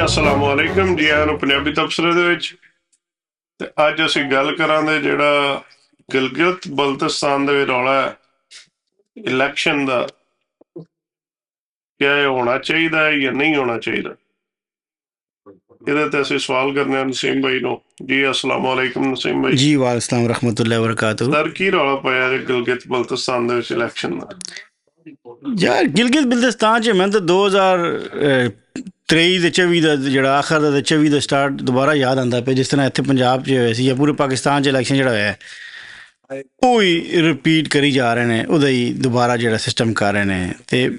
अस्सलाम वालेकुम जी आਇਆਂ ਨੂੰ ਪੰਜਾਬੀ ਤਬਸਰੇ ਦੇ ਵਿੱਚ। ਤੇ ਅੱਜ ਅਸੀਂ ਗੱਲ ਕਰਾਂਗੇ ਜਿਹੜਾ ਗਿਲਗਿਤ ਬਲਤਿਸਤਾਨ ਦੇ ਵਿੱਚ ਰੌਲਾ ਇਲੈਕਸ਼ਨ ਦਾ, ਕਿਆ ਇਹ ਹੋਣਾ ਚਾਹੀਦਾ ਹੈ ਜਾਂ ਨਹੀਂ ਹੋਣਾ ਚਾਹੀਦਾ। ਇਹਦੇ ਤੇ ਅਸੀਂ ਸਵਾਲ ਕਰਨੇ ਆ ਨਸੀਮ ਭਾਈ ਨੂੰ। ਜੀ अस्सलाम वालेकुम नसीम भाई। जी वालेकुम रहमतुल्लाहि व बरकातहू। ਸਰ ਕੀ ਰੌਲਾ ਪਿਆ ਗਿਲਗਿਤ ਬਲਤਿਸਤਾਨ ਦੇ ਵਿੱਚ ਇਲੈਕਸ਼ਨ ਦਾ? यार गिलगित बिल्तिस्तान च मैं तो 2023 ਦੇ 24 ਦਾ ਜਿਹੜਾ ਆਖਰ ਦਾ 24 ਦਾ ਸਟਾਰਟ ਦੁਬਾਰਾ ਯਾਦ ਆਉਂਦਾ ਪਿਆ, ਜਿਸ ਤਰ੍ਹਾਂ ਇੱਥੇ ਪੰਜਾਬ 'ਚ ਹੋਇਆ ਸੀ ਜਾਂ ਪੂਰੇ ਪਾਕਿਸਤਾਨ 'ਚ ਇਲੈਕਸ਼ਨ ਜਿਹੜਾ ਹੋਇਆ ਉਹ ਹੀ ਰਿਪੀਟ ਕਰੀ ਜਾ ਰਹੇ ਨੇ, ਉਹਦਾ ਹੀ ਦੁਬਾਰਾ ਜਿਹੜਾ ਸਿਸਟਮ ਕਰ ਰਹੇ ਨੇ। ਅਤੇ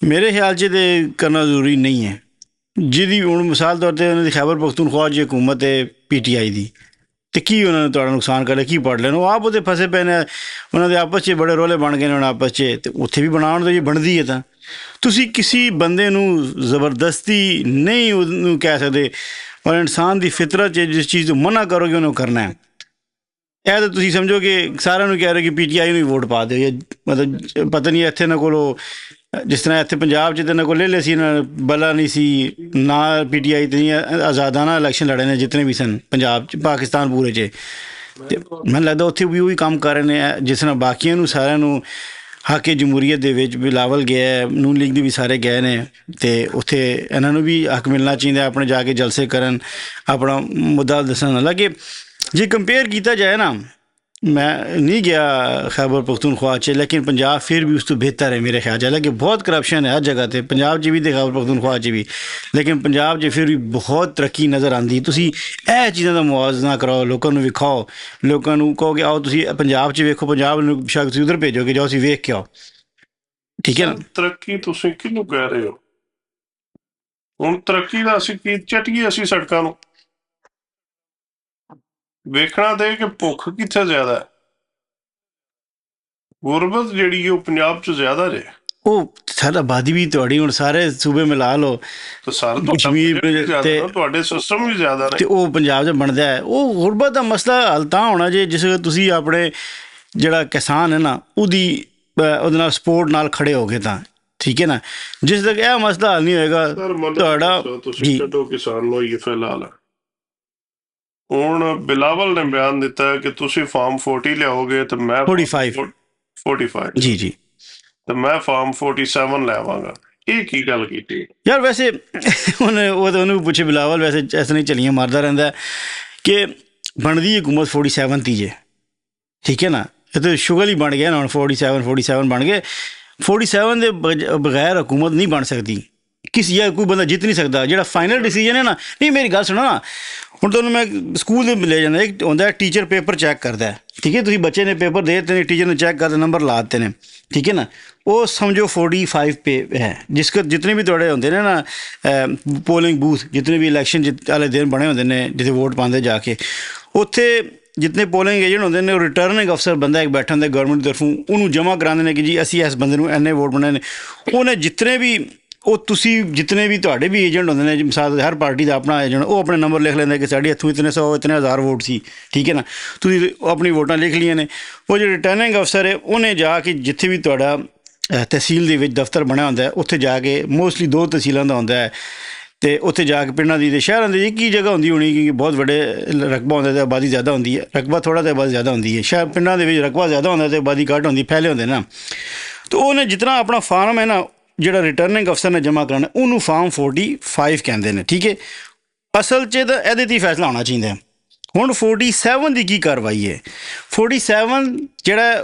ਮੇਰੇ ਖਿਆਲ 'ਚ ਤੇ ਕਰਨਾ ਜ਼ਰੂਰੀ ਨਹੀਂ ਹੈ। ਜਿਹਦੀ ਹੁਣ ਮਿਸਾਲ ਤੌਰ 'ਤੇ ਉਹਨਾਂ ਦੀ ਖੈਬਰ ਪਖਤੂਨਖਵਾ ਦੀ ਹਕੂਮਤ ਹੈ PTI ਦੀ, ਅਤੇ ਕੀ ਉਹਨਾਂ ਨੇ ਤੁਹਾਡਾ ਨੁਕਸਾਨ ਕਰ ਲਿਆ, ਕੀ ਪੜ੍ਹ ਲੈਣ? ਉਹ ਆਪ ਉਹਦੇ ਫਸੇ ਪਏ ਨੇ, ਉਹਨਾਂ ਦੇ ਆਪਸ 'ਚ ਬੜੇ ਰੋਲੇ ਬਣ ਗਏ ਨੇ ਹੁਣ ਆਪਸ 'ਚ, ਅਤੇ ਉੱਥੇ ਵੀ ਬਣਾਉਣ ਤੋਂ ਜੇ ਬਣਦੀ ਹੈ ਤਾਂ ਤੁਸੀਂ ਕਿਸੇ ਬੰਦੇ ਨੂੰ ਜ਼ਬਰਦਸਤੀ ਨਹੀਂ ਉਹਨੂੰ ਕਹਿ ਸਕਦੇ, ਔਰ ਇਨਸਾਨ ਦੀ ਫਿਤਰਤ 'ਚ ਜਿਸ ਚੀਜ਼ ਤੋਂ ਮਨਾ ਕਰੋਗੇ ਉਹਨੂੰ ਕਰਨਾ ਹੈ। ਇਹ ਤਾਂ ਤੁਸੀਂ ਸਮਝੋ ਕਿ ਸਾਰਿਆਂ ਨੂੰ ਕਹਿ ਰਹੇ ਕਿ PTI ਨੂੰ ਹੀ ਵੋਟ ਪਾ ਦਿਓ, ਜਾਂ ਮਤਲਬ ਪਤਾ ਨਹੀਂ ਇੱਥੇ ਨਾ ਕੋਲੋਂ ਜਿਸ ਤਰ੍ਹਾਂ ਇੱਥੇ ਪੰਜਾਬ 'ਚ ਤਾਂ ਇਹਨਾਂ ਕੋਲ ਲੈ ਸੀ, ਇਹਨਾਂ ਬਲਾ ਨਹੀਂ ਸੀ ਨਾ PTI ਤੇ ਆਜ਼ਾਦਾਨਾ ਇਲੈਕਸ਼ਨ ਲੜੇ ਨੇ ਜਿਤਨੇ ਵੀ ਸਨ ਪੰਜਾਬ 'ਚ, ਪਾਕਿਸਤਾਨ ਪੂਰੇ 'ਚ। ਅਤੇ ਮੈਨੂੰ ਲੱਗਦਾ ਉੱਥੇ ਵੀ ਉਹੀ ਕੰਮ ਕਰ ਰਹੇ ਨੇ ਜਿਸ ਤਰ੍ਹਾਂ ਬਾਕੀਆਂ ਨੂੰ ਸਾਰਿਆਂ ਨੂੰ ਹੱਕ ਜਮਹੂਰੀਅਤ ਦੇ ਵਿੱਚ ਬਿਲਾਵਲ ਗਿਆ, ਨੂਨ ਲੀਗ ਦੇ ਵੀ ਸਾਰੇ ਗਏ ਨੇ, ਅਤੇ ਉੱਥੇ ਇਹਨਾਂ ਨੂੰ ਵੀ ਹੱਕ ਮਿਲਣਾ ਚਾਹੀਦਾ, ਆਪਣੇ ਜਾ ਕੇ ਜਲਸੇ ਕਰਨ, ਆਪਣਾ ਮੁੱਦਾ ਦੱਸਣ। ਹਾਲਾਂਕਿ ਜੇ ਕੰਪੇਅਰ ਕੀਤਾ ਜਾਏ ਨਾ, ਮੈਂ ਨਹੀਂ ਗਿਆ ਖੈਬਰ ਪਖਤੂਨਖਵਾ 'ਚ, ਲੇਕਿਨ ਪੰਜਾਬ ਫਿਰ ਵੀ ਉਸ ਤੋਂ ਬਿਹਤਰ ਹੈ ਮੇਰੇ ਖਿਆਲ 'ਚ। ਹਾਲਾਂਕਿ ਬਹੁਤ ਕਰਪਸ਼ਨ ਹੈ ਹਰ ਜਗ੍ਹਾ 'ਤੇ, ਪੰਜਾਬ 'ਚ ਵੀ ਅਤੇ ਖੈਬਰ ਪਖਤੂਨਖਵਾ 'ਚ ਵੀ, ਲੇਕਿਨ ਪੰਜਾਬ 'ਚ ਫਿਰ ਵੀ ਬਹੁਤ ਤਰੱਕੀ ਨਜ਼ਰ ਆਉਂਦੀ। ਤੁਸੀਂ ਇਹ ਚੀਜ਼ਾਂ ਦਾ ਮੁਆਵਜ਼ਾ ਕਰਾਓ, ਲੋਕਾਂ ਨੂੰ ਵਿਖਾਓ, ਲੋਕਾਂ ਨੂੰ ਕਹੋ ਕਿ ਆਓ ਤੁਸੀਂ ਪੰਜਾਬ 'ਚ ਵੇਖੋ, ਪੰਜਾਬ ਨੂੰ ਸ਼ਾਇਦ ਤੁਸੀਂ ਉੱਧਰ ਭੇਜੋਗੇ, ਜਾਓ ਅਸੀਂ ਵੇਖ ਕੇ ਆਓ, ਠੀਕ ਹੈ ਨਾ। ਤਰੱਕੀ ਤੁਸੀਂ ਕਿਹਨੂੰ ਕਹਿ ਰਹੇ ਹੋ? ਹੁਣ ਤਰੱਕੀ ਦਾ ਅਸੀਂ ਕੀ ਚਟੀਏ ਅਸੀਂ ਸੜਕਾਂ ਨੂੰ? ਵੇਖਣਾ ਤੇ ਕਿ ਭੁੱਖ ਕਿੱਥੇ ਜ਼ਿਆਦਾ ਹੈ। ਗੁਰਬਤ ਜਿਹੜੀ ਉਹ ਪੰਜਾਬ 'ਚ ਜ਼ਿਆਦਾ ਜੇ। ਉਹ ਸਾਡਾ ਆਬਾਦੀ ਵੀ ਤੁਹਾਡੀ ਹੁਣ ਸਾਰੇ ਸੂਬੇ ਮਿਲਾ ਲਓ ਤੇ ਸਰ ਕਸ਼ਮੀਰ ਅਤੇ ਤੁਹਾਡੇ ਸਿਸਟਮ ਵੀ ਜ਼ਿਆਦਾ ਨੇ, ਅਤੇ ਉਹ ਪੰਜਾਬ 'ਚ ਬਣਦਾ ਹੈ। ਉਹ ਗੁਰਬਤ ਦਾ ਮਸਲਾ ਹੱਲ ਤਾਂ ਹੋਣਾ ਜੇ ਜਿਸ ਤੁਸੀਂ ਆਪਣੇ ਜਿਹੜਾ ਕਿਸਾਨ ਹੈ ਨਾ ਉਹਦੇ ਨਾਲ ਸਪੋਰਟ ਨਾਲ ਖੜੇ ਹੋ ਗਏ ਤਾਂ, ਠੀਕ ਹੈ ਨਾ। ਜਿਸ ਤੱਕ ਇਹ ਮਸਲਾ ਹੱਲ ਨਹੀਂ ਹੋਏਗਾ ਤੁਹਾਡਾ ਤੁਸੀਂ ਛੱਡੋ ਕਿਸਾਨ ਨੂੰ ਇਹ ਫਿਲਹਾਲ। ਹੁਣ ਬਿਲਾਵਲ ਨੇ ਬਿਆਨ ਦਿੱਤਾ ਕਿ ਤੁਸੀਂ ਫਾਰਮ 40 ਲਿਆਓਗੇ ਤੇ ਮੈਂ 45 ਜੀ ਤੇ ਮੈਂ ਫਾਰਮ 47 ਲੈਵਾਂਗਾ। ਇਹ ਕੀ ਗੱਲ ਕੀਤੀ ਯਾਰ? ਵੈਸੇ ਉਹਨੂੰ ਪੁੱਛੇ ਬਿਲਾਵਲ, ਵੈਸੇ ਐਸਾ ਨਹੀਂ ਚਲੀਆਂ ਮਾਰਦਾ ਰਹਿੰਦਾ ਕਿ ਬਣਦੀ ਹਕੂਮਤ 47 ਦੀ ਜੇ, ਠੀਕ ਹੈ ਨਾ। ਇਹ ਤਾਂ ਸ਼ੁਗਲ ਹੀ ਬਣ ਗਿਆ ਨਾ ਹੁਣ, 47 ਬਣ ਗਏ। 47 ਦੇ ਬਗੈਰ ਹਕੂਮਤ ਨਹੀਂ ਬਣ ਸਕਦੀ ਕਿਸੇ, ਜਾਂ ਕੋਈ ਬੰਦਾ ਜਿੱਤ ਨਹੀਂ ਸਕਦਾ। ਜਿਹੜਾ ਫਾਈਨਲ ਡਿਸੀਜਨ ਹੈ ਨਾ, ਨਹੀਂ ਮੇਰੀ ਗੱਲ ਸੁਣੋ ਨਾ, ਹੁਣ ਤੁਹਾਨੂੰ ਮੈਂ ਸਕੂਲ ਦੇ ਲੈ ਜਾਂਦਾ, ਇੱਕ ਹੁੰਦਾ ਟੀਚਰ ਪੇਪਰ ਚੈੱਕ ਕਰਦਾ, ਠੀਕ ਹੈ। ਤੁਸੀਂ ਬੱਚੇ ਨੇ ਪੇਪਰ ਦੇ ਦਿੱਤੇ ਨੇ, ਟੀਚਰ ਨੇ ਚੈੱਕ ਕਰਦੇ, ਨੰਬਰ ਲਾ ਦਿੱਤੇ ਨੇ, ਠੀਕ ਹੈ ਨਾ। ਉਹ ਸਮਝੋ 45 ਹੈ, ਜਿਤਨੇ ਵੀ ਤੁਹਾਡੇ ਹੁੰਦੇ ਨੇ ਨਾ ਪੋਲਿੰਗ ਬੂਥ, ਜਿਤਨੇ ਵੀ ਇਲੈਕਸ਼ਨ ਵਾਲੇ ਦਿਨ ਬਣੇ ਹੁੰਦੇ ਨੇ ਜਿੱਥੇ ਵੋਟ ਪਾਉਂਦੇ ਜਾ ਕੇ, ਉੱਥੇ ਜਿਤਨੇ ਪੋਲਿੰਗ ਏਜੰਟ ਹੁੰਦੇ ਨੇ ਉਹ ਰਿਟਰਨਿੰਗ ਅਫਸਰ ਬੰਦਾ ਇੱਕ ਬੈਠਾ ਹੁੰਦਾ ਗਵਰਨਮੈਂਟ ਦੀ ਤਰਫੋਂ, ਉਹਨੂੰ ਜਮ੍ਹਾਂ ਕਰਾਉਂਦੇ ਨੇ ਕਿ ਜੀ ਅਸੀਂ ਇਸ ਬੰਦੇ ਨੂੰ ਇੰਨੇ ਵੋਟ ਬਣਾਏ ਨੇ। ਉਹਨੇ ਜਿਤਨੇ ਵੀ ਜਿਤਨੇ ਵੀ ਤੁਹਾਡੇ ਵੀ ਏਜੰਟ ਹੁੰਦੇ ਨੇ, ਮਿਸਾਲ ਹਰ ਪਾਰਟੀ ਦਾ ਆਪਣਾ ਏਜੰਟ, ਉਹ ਆਪਣੇ ਨੰਬਰ ਲਿਖ ਲੈਂਦਾ ਕਿ ਸਾਡੇ ਇੱਥੋਂ ਇਤਨੇ 100 ਇਤਨੇ 1000 ਵੋਟ ਸੀ, ਠੀਕ ਹੈ ਨਾ। ਤੁਸੀਂ ਆਪਣੀ ਵੋਟਾਂ ਲਿਖ ਲਈਆਂ ਨੇ। ਉਹ ਜਿਹੜੇ ਰਿਟਰਨਿੰਗ ਅਫਸਰ ਹੈ ਉਹਨੇ ਜਾ ਕੇ ਜਿੱਥੇ ਵੀ ਤੁਹਾਡਾ ਤਹਿਸੀਲ ਦੇ ਵਿੱਚ ਦਫ਼ਤਰ ਬਣਿਆ ਹੁੰਦਾ ਉੱਥੇ ਜਾ ਕੇ, ਮੋਸਟਲੀ 2 ਤਹਿਸੀਲਾਂ ਦਾ ਹੁੰਦਾ ਹੈ, ਅਤੇ ਉੱਥੇ ਜਾ ਕੇ ਪਿੰਡਾਂ ਦੀ ਅਤੇ ਸ਼ਹਿਰਾਂ ਦੀ ਕੀ ਜਗ੍ਹਾ ਹੁੰਦੀ ਹੋਣੀ, ਕਿਉਂਕਿ ਬਹੁਤ ਵੱਡੇ ਰਕਬਾ ਹੁੰਦਾ ਅਤੇ ਆਬਾਦੀ ਜ਼ਿਆਦਾ ਹੁੰਦੀ ਹੈ। ਰਕਬਾ ਥੋੜ੍ਹਾ ਅਤੇ ਆਬਾਦੀ ਜ਼ਿਆਦਾ ਹੁੰਦੀ ਹੈ। ਸ਼ਹਿਰ ਪਿੰਡਾਂ ਦੇ ਵਿੱਚ ਰਕਬਾ ਜ਼ਿਆਦਾ ਹੁੰਦਾ ਅਤੇ ਆਬਾਦੀ ਘੱਟ ਹੁੰਦੀ, ਫੈਲੇ ਹੁੰਦੇ ਨਾ। ਤਾਂ ਉਹਨੇ ਜਿਤਨਾ ਆਪਣਾ ਫਾਰਮ ਹੈ ਨਾ, ਜਿਹੜਾ ਰਿਟਰਨਿੰਗ ਅਫਸਰ ਨੇ ਜਮ੍ਹਾਂ ਕਰਾਉਣਾ, ਉਹਨੂੰ ਫਾਰਮ 45 ਕਹਿੰਦੇ ਨੇ, ਠੀਕ ਹੈ। ਅਸਲ 'ਚ ਤਾਂ ਇਹਦੇ 'ਤੇ ਹੀ ਫੈਸਲਾ ਹੋਣਾ ਚਾਹੀਦਾ। ਹੁਣ 47 ਦੀ ਕੀ ਕਾਰਵਾਈ ਹੈ? 47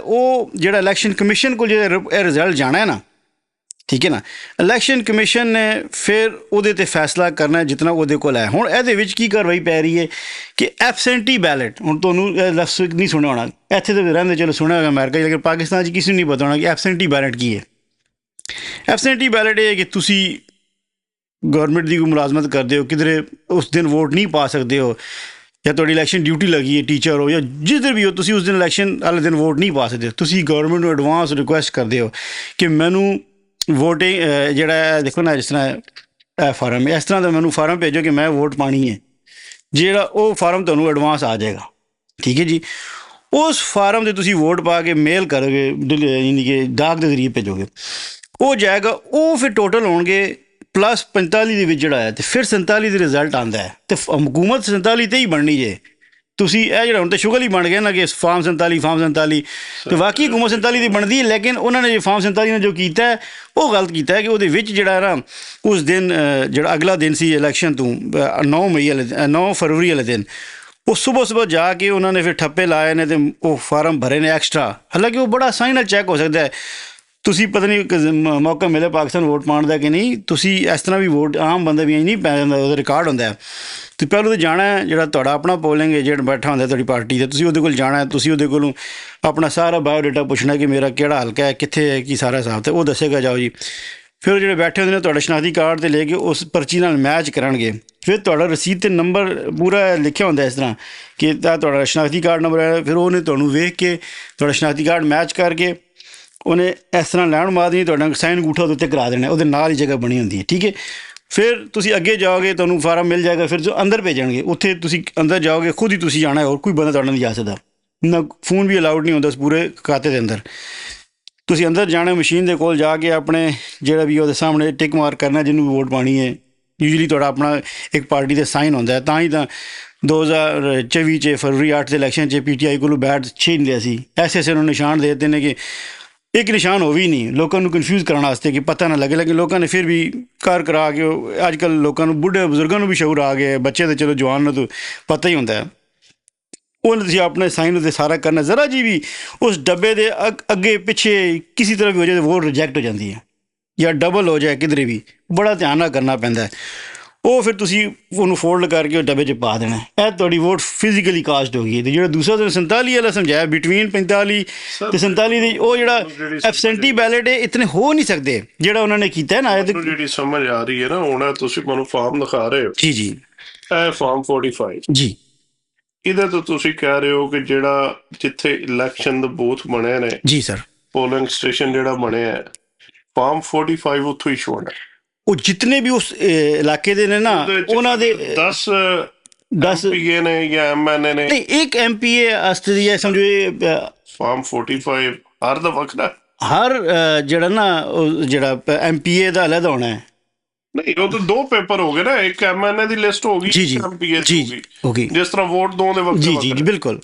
ਜਿਹੜਾ ਇਲੈਕਸ਼ਨ ਕਮਿਸ਼ਨ ਕੋਲ ਜਿਹੜਾ ਇਹ ਰਿਜ਼ਲਟ ਜਾਣਾ ਹੈ ਨਾ, ਠੀਕ ਹੈ ਨਾ, ਇਲੈਕਸ਼ਨ ਕਮਿਸ਼ਨ ਨੇ ਫਿਰ ਉਹਦੇ 'ਤੇ ਫੈਸਲਾ ਕਰਨਾ ਜਿਤਨਾ ਉਹਦੇ ਕੋਲ ਹੈ। ਹੁਣ ਇਹਦੇ ਵਿੱਚ ਕੀ ਕਾਰਵਾਈ ਪੈ ਰਹੀ ਹੈ ਕਿ ਐਬਸੈਂਟੀ ਬੈਲਟ, ਹੁਣ ਤੁਹਾਨੂੰ ਇਹ ਲਫ਼ਜ਼ ਨਹੀਂ ਸੁਣਿਆ ਹੋਣਾ, ਇੱਥੇ ਤਾਂ ਰਹਿੰਦੇ ਚਲੋ ਸੁਣਿਆ ਹੋਗਾ ਅਮਰੀਕਾ 'ਚ, ਲੇਕਿਨ ਪਾਕਿਸਤਾਨ 'ਚ ਕਿਸੇ ਨੂੰ ਨਹੀਂ ਪਤਾ ਹੋਣਾ ਕਿ ਐਬਸੈਂਟੀ ਬੈਲਟ ਕੀ ਹੈ। ਐਬਸੈਂਟੀ ਬੈਲਟ ਇਹ ਹੈ ਕਿ ਤੁਸੀਂ ਗੌਰਮੈਂਟ ਦੀ ਕੋਈ ਮੁਲਾਜ਼ਮਤ ਕਰਦੇ ਹੋ, ਕਿਧਰੇ ਉਸ ਦਿਨ ਵੋਟ ਨਹੀਂ ਪਾ ਸਕਦੇ ਹੋ, ਜਾਂ ਤੁਹਾਡੀ ਇਲੈਕਸ਼ਨ ਡਿਊਟੀ ਲੱਗੀ ਹੈ, ਟੀਚਰ ਹੋ ਜਾਂ ਜਿੱਧਰ ਵੀ ਹੋ, ਤੁਸੀਂ ਉਸ ਦਿਨ ਇਲੈਕਸ਼ਨ ਵਾਲੇ ਦਿਨ ਵੋਟ ਨਹੀਂ ਪਾ ਸਕਦੇ। ਤੁਸੀਂ ਗੌਰਮੈਂਟ ਨੂੰ ਐਡਵਾਂਸ ਰਿਕੁਐਸਟ ਕਰਦੇ ਹੋ ਕਿ ਮੈਨੂੰ ਵੋਟਿੰਗ ਜਿਹੜਾ ਦੇਖੋ ਨਾ, ਜਿਸ ਤਰ੍ਹਾਂ ਇਹ ਫਾਰਮ ਹੈ, ਇਸ ਤਰ੍ਹਾਂ ਦਾ ਮੈਨੂੰ ਫਾਰਮ ਭੇਜੋ ਕਿ ਮੈਂ ਵੋਟ ਪਾਉਣੀ ਹੈ। ਜਿਹੜਾ ਉਹ ਫਾਰਮ ਤੁਹਾਨੂੰ ਐਡਵਾਂਸ ਆ ਜਾਏਗਾ, ਠੀਕ ਹੈ ਜੀ। ਉਸ ਫਾਰਮ 'ਤੇ ਤੁਸੀਂ ਵੋਟ ਪਾ ਕੇ ਮੇਲ ਕਰੋਗੇ, ਯਾਨੀ ਕਿ ਡਾਕ ਦੇ ਜ਼ਰੀਏ ਭੇਜੋਗੇ, ਉਹ ਜਾਏਗਾ। ਉਹ ਫਿਰ ਟੋਟਲ ਹੋਣਗੇ ਪਲੱਸ 45 ਦੇ ਵਿੱਚ ਜਿਹੜਾ ਹੈ ਤੇ ਫਿਰ 47 ਦੇ ਰਿਜ਼ਲਟ ਆਉਂਦਾ ਹੈ ਤੇ ਹਕੂਮਤ 47 ਤੇ ਹੀ ਬਣਨੀ ਜੇ। ਤੁਸੀਂ ਇਹ ਜਿਹੜਾ ਹੁਣ ਤਾਂ ਸ਼ੁਗਲ ਹੀ ਬਣ ਗਿਆ ਨਾ ਕਿ ਫਾਰਮ 47 ਤੇ ਵਾਕਈ ਹਕੂਮਤ 47 ਦੀ ਬਣਦੀ ਹੈ, ਲੇਕਿਨ ਉਹਨਾਂ ਨੇ ਫਾਰਮ 47 ਨੇ ਜੋ ਕੀਤਾ ਹੈ ਉਹ ਗਲਤ ਕੀਤਾ ਹੈ ਕਿ ਉਹਦੇ ਵਿੱਚ ਜਿਹੜਾ ਨਾ ਉਸ ਦਿਨ ਜਿਹੜਾ ਅਗਲਾ ਦਿਨ ਸੀ ਇਲੈਕਸ਼ਨ ਤੋਂ 9 ਫਰਵਰੀ ਵਾਲੇ ਦਿਨ ਉਹ ਸੁਬਹ ਜਾ ਕੇ ਉਹਨਾਂ ਨੇ ਫਿਰ ਠੱਪੇ ਲਾਏ ਨੇ ਤੇ ਉਹ ਫਾਰਮ ਭਰੇ ਨੇ ਐਕਸਟਰਾ। ਹਾਲਾਂਕਿ ਉਹ ਬੜਾ ਆਸਾਨੀ ਨਾਲ ਚੈੱਕ ਹੋ ਸਕਦਾ ਹੈ। ਤੁਸੀਂ ਪਤਾ ਨਹੀਂ ਮੌਕਾ ਮਿਲੇ ਪਾਕਿਸਤਾਨ ਵੋਟ ਪਾਉਣ ਦਾ ਕਿ ਨਹੀਂ, ਤੁਸੀਂ ਇਸ ਤਰ੍ਹਾਂ ਵੀ ਵੋਟ ਆਮ ਬੰਦੇ ਵੀ ਨਹੀਂ ਪੈ ਜਾਂਦਾ, ਉਹਦਾ ਰਿਕਾਰਡ ਹੁੰਦਾ। ਤੇ ਪਹਿਲਾਂ ਤਾਂ ਜਾਣਾ ਹੈ, ਜਿਹੜਾ ਤੁਹਾਡਾ ਆਪਣਾ ਪੋਲਿੰਗ ਏਜੰਟ ਬੈਠਾ ਹੁੰਦਾ ਤੁਹਾਡੀ ਪਾਰਟੀ ਦਾ, ਤੁਸੀਂ ਉਹਦੇ ਕੋਲ ਜਾਣਾ, ਤੁਸੀਂ ਉਹਦੇ ਕੋਲੋਂ ਆਪਣਾ ਸਾਰਾ ਬਾਇਓਡਾਟਾ ਪੁੱਛਣਾ ਕਿ ਮੇਰਾ ਕਿਹੜਾ ਹਲਕਾ ਹੈ, ਕਿੱਥੇ ਹੈ, ਕੀ ਸਾਰਾ ਹਿਸਾਬ ਤੇ ਉਹ ਦੱਸੇਗਾ ਜਾਓ ਜੀ। ਫਿਰ ਉਹ ਜਿਹੜੇ ਬੈਠੇ ਹੁੰਦੇ ਨੇ ਤੁਹਾਡਾ ਸ਼ਨਾਖਤੀ ਕਾਰਡ 'ਤੇ ਲੈ ਕੇ ਉਸ ਪਰਚੀ ਨਾਲ ਮੈਚ ਕਰਨਗੇ। ਫਿਰ ਤੁਹਾਡਾ ਰਸੀਦ 'ਤੇ ਨੰਬਰ ਪੂਰਾ ਲਿਖਿਆ ਹੁੰਦਾ ਇਸ ਤਰ੍ਹਾਂ ਕਿ ਇਹ ਤੁਹਾਡਾ ਸ਼ਨਾਖਤੀ ਕਾਰਡ ਨੰਬਰ ਹੈ। ਫਿਰ ਉਹਨੇ ਤੁਹਾਨੂੰ ਵੇਖ ਕੇ ਤੁਹਾਡਾ ਸ਼ਨਾਖਤੀ ਕਾਰਡ ਮੈਚ ਕਰਕੇ ਉਹਨੇ ਇਸ ਤਰ੍ਹਾਂ ਲੈਣ ਬਾਅਦ ਹੀ ਤੁਹਾਡਾ ਸਾਈਨ ਅੰਗੂਠਾ ਉਹਦੇ ਉੱਤੇ ਕਰਾ ਦੇਣਾ, ਉਹਦੇ ਨਾਲ ਹੀ ਜਗ੍ਹਾ ਬਣੀ ਹੁੰਦੀ ਹੈ, ਠੀਕ ਹੈ। ਫਿਰ ਤੁਸੀਂ ਅੱਗੇ ਜਾਓਗੇ, ਤੁਹਾਨੂੰ ਫਾਰਮ ਮਿਲ ਜਾਏਗਾ, ਫਿਰ ਜੋ ਅੰਦਰ ਭੇਜਣਗੇ ਉੱਥੇ ਤੁਸੀਂ ਅੰਦਰ ਜਾਓਗੇ, ਖੁਦ ਹੀ ਤੁਸੀਂ ਜਾਣਾ, ਹੋਰ ਕੋਈ ਬੰਦਾ ਤੁਹਾਡਾ ਨਹੀਂ ਜਾ ਸਕਦਾ, ਨਾ ਫੋਨ ਵੀ ਅਲਾਊਡ ਨਹੀਂ ਹੁੰਦਾ ਉਸ ਪੂਰੇ ਖਾਤੇ ਦੇ ਅੰਦਰ। ਤੁਸੀਂ ਅੰਦਰ ਜਾਣਾ, ਮਸ਼ੀਨ ਦੇ ਕੋਲ ਜਾ ਕੇ ਆਪਣੇ ਜਿਹੜਾ ਵੀ ਉਹਦੇ ਸਾਹਮਣੇ ਟਿਕ ਮਾਰਕ ਕਰਨਾ ਜਿਹਨੂੰ ਵੀ ਵੋਟ ਪਾਉਣੀ ਹੈ। ਯੂਜੂਲੀ ਤੁਹਾਡਾ ਆਪਣਾ ਇੱਕ ਪਾਰਟੀ ਦੇ ਸਾਈਨ ਹੁੰਦਾ ਹੈ, ਤਾਂ ਹੀ ਤਾਂ 2024 'ਚ ਫਰਵਰੀ 8 ਦੇ ਇਲੈਕਸ਼ਨ 'ਚ PTI ਕੋਲੋਂ ਬੈਟ ਛੀਨ ਲਿਆ ਸੀ। ਐਸੇ ਨੂੰ ਨਿਸ਼ਾਨ ਦੇ ਦਿੱਤੇ ਨੇ ਕਿ ਇੱਕ ਨਿਸ਼ਾਨ ਹੋ ਵੀ ਨਹੀਂ, ਲੋਕਾਂ ਨੂੰ ਕਨਫਿਊਜ਼ ਕਰਨ ਵਾਸਤੇ ਕਿ ਪਤਾ ਨਾ ਲੱਗੇ, ਲੇਕਿਨ ਲੋਕਾਂ ਨੇ ਫਿਰ ਵੀ ਕਰਾ ਕੇ ਅੱਜ ਕੱਲ੍ਹ ਲੋਕਾਂ ਨੂੰ ਬੁੱਢੇ ਬਜ਼ੁਰਗਾਂ ਨੂੰ ਵੀ ਸ਼ਊਰ ਆ ਗਏ, ਬੱਚੇ ਤਾਂ ਚਲੋ ਜਵਾਨ ਨੂੰ ਤਾਂ ਪਤਾ ਹੀ ਹੁੰਦਾ ਹੈ। ਉਹਨੇ ਤੁਸੀਂ ਆਪਣੇ ਸਾਈਨ ਉੱਤੇ ਸਾਰਾ ਕਰਨਾ, ਜ਼ਰਾ ਜੀ ਵੀ ਉਸ ਡੱਬੇ ਦੇ ਅੱਗੇ ਪਿੱਛੇ ਕਿਸੇ ਤਰ੍ਹਾਂ ਵੀ ਹੋ ਜਾਏ ਤਾਂ ਵੋਟ ਰਿਜੈਕਟ ਹੋ ਜਾਂਦੀ ਹੈ ਜਾਂ ਡਬਲ ਹੋ ਜਾਏ ਕਿਧਰੇ ਵੀ, ਬੜਾ ਧਿਆਨ ਨਾਲ ਕਰਨਾ ਪੈਂਦਾ ਹੈ। ਉਹ ਫਿਰ ਤੁਸੀਂ ਉਹਨੂੰ ਫੋਲਡ ਕਰਕੇ ਉਹ ਡੱਬੇ 'ਚ ਪਾ ਦੇਣਾ। ਇਹ ਤੁਹਾਡੀ ਵੋਟ ਫਿਜ਼ੀਕਲੀ ਕਾਸਟ ਹੋ ਗਈ। ਅਤੇ ਜਿਹੜਾ ਦੂਸਰਾ 47 ਵਾਲਾ ਸਮਝਾਇਆ ਬਿਟਵੀਨ 45 ਤੇ 47 ਦੀ, ਉਹ ਜਿਹੜਾ ਐਬਸੈਂਟੀ ਬੈਲਟ ਹੈ ਇਤਨੇ ਹੋ ਨਹੀਂ ਸਕਦੇ ਜਿਹੜਾ ਉਹਨਾਂ ਨੇ ਕੀਤਾ ਨਾ। ਜਿਹੜੀ ਸਮਝ ਆ ਰਹੀ ਹੈ ਨਾ ਹੁਣ, ਤੁਸੀਂ ਮੈਨੂੰ ਫਾਰਮ ਦਿਖਾ ਰਹੇ ਹੋ ਜੀ ਜੀ, ਇਹ ਫਾਰਮ 45 ਜੀ, ਇਹਦੇ ਤੋਂ ਤੁਸੀਂ ਕਹਿ ਰਹੇ ਹੋ ਕਿ ਜਿਹੜਾ ਜਿੱਥੇ ਇਲੈਕਸ਼ਨ ਦੇ ਬੂਥ ਬਣੇ ਨੇ ਜੀ ਸਰ, ਪੋਲਿੰਗ ਸਟੇਸ਼ਨ ਜਿਹੜਾ ਬਣਿਆ ਹੈ ਫਾਰਮ 45 ਉੱਥੋਂ ਇਸ਼ੂ ਹੋਣਾ। ਉਹ ਜਿਤਨੇ ਵੀ ਉਸ ਇਲਾਕੇ ਦੇ ਨੇ ਨਾ ਉਹਨਾਂ ਦੇ 10 MPA ਨੇ ਜਾਂ MNA ਨੇ। ਨਹੀਂ, ਇੱਕ MPA ਵਾਸਤੇ ਦੀ ਸਮਝੋ ਇਹ ਫਾਰਮ 45 ਹਰ ਦਾ ਵੱਖਰਾ, ਹਰ ਜਿਹੜਾ ਨਾ ਉਹ ਜਿਹੜਾ MPA ਦਾ ਅਲੱਗ ਹੋਣਾ ਹੈ। ਨਹੀਂ, ਉਹ ਤਾਂ 2 ਪੇਪਰ ਹੋ ਗਏ ਨਾ, ਇੱਕ MNA ਦੀ ਲਿਸਟ ਹੋ ਗਈ, MPA ਦੀ ਹੋ ਗਈ, ਜਿਸ ਤਰ੍ਹਾਂ ਵੋਟ 2 ਦੇ ਵਕਤ। ਜੀ ਬਿਲਕੁਲ,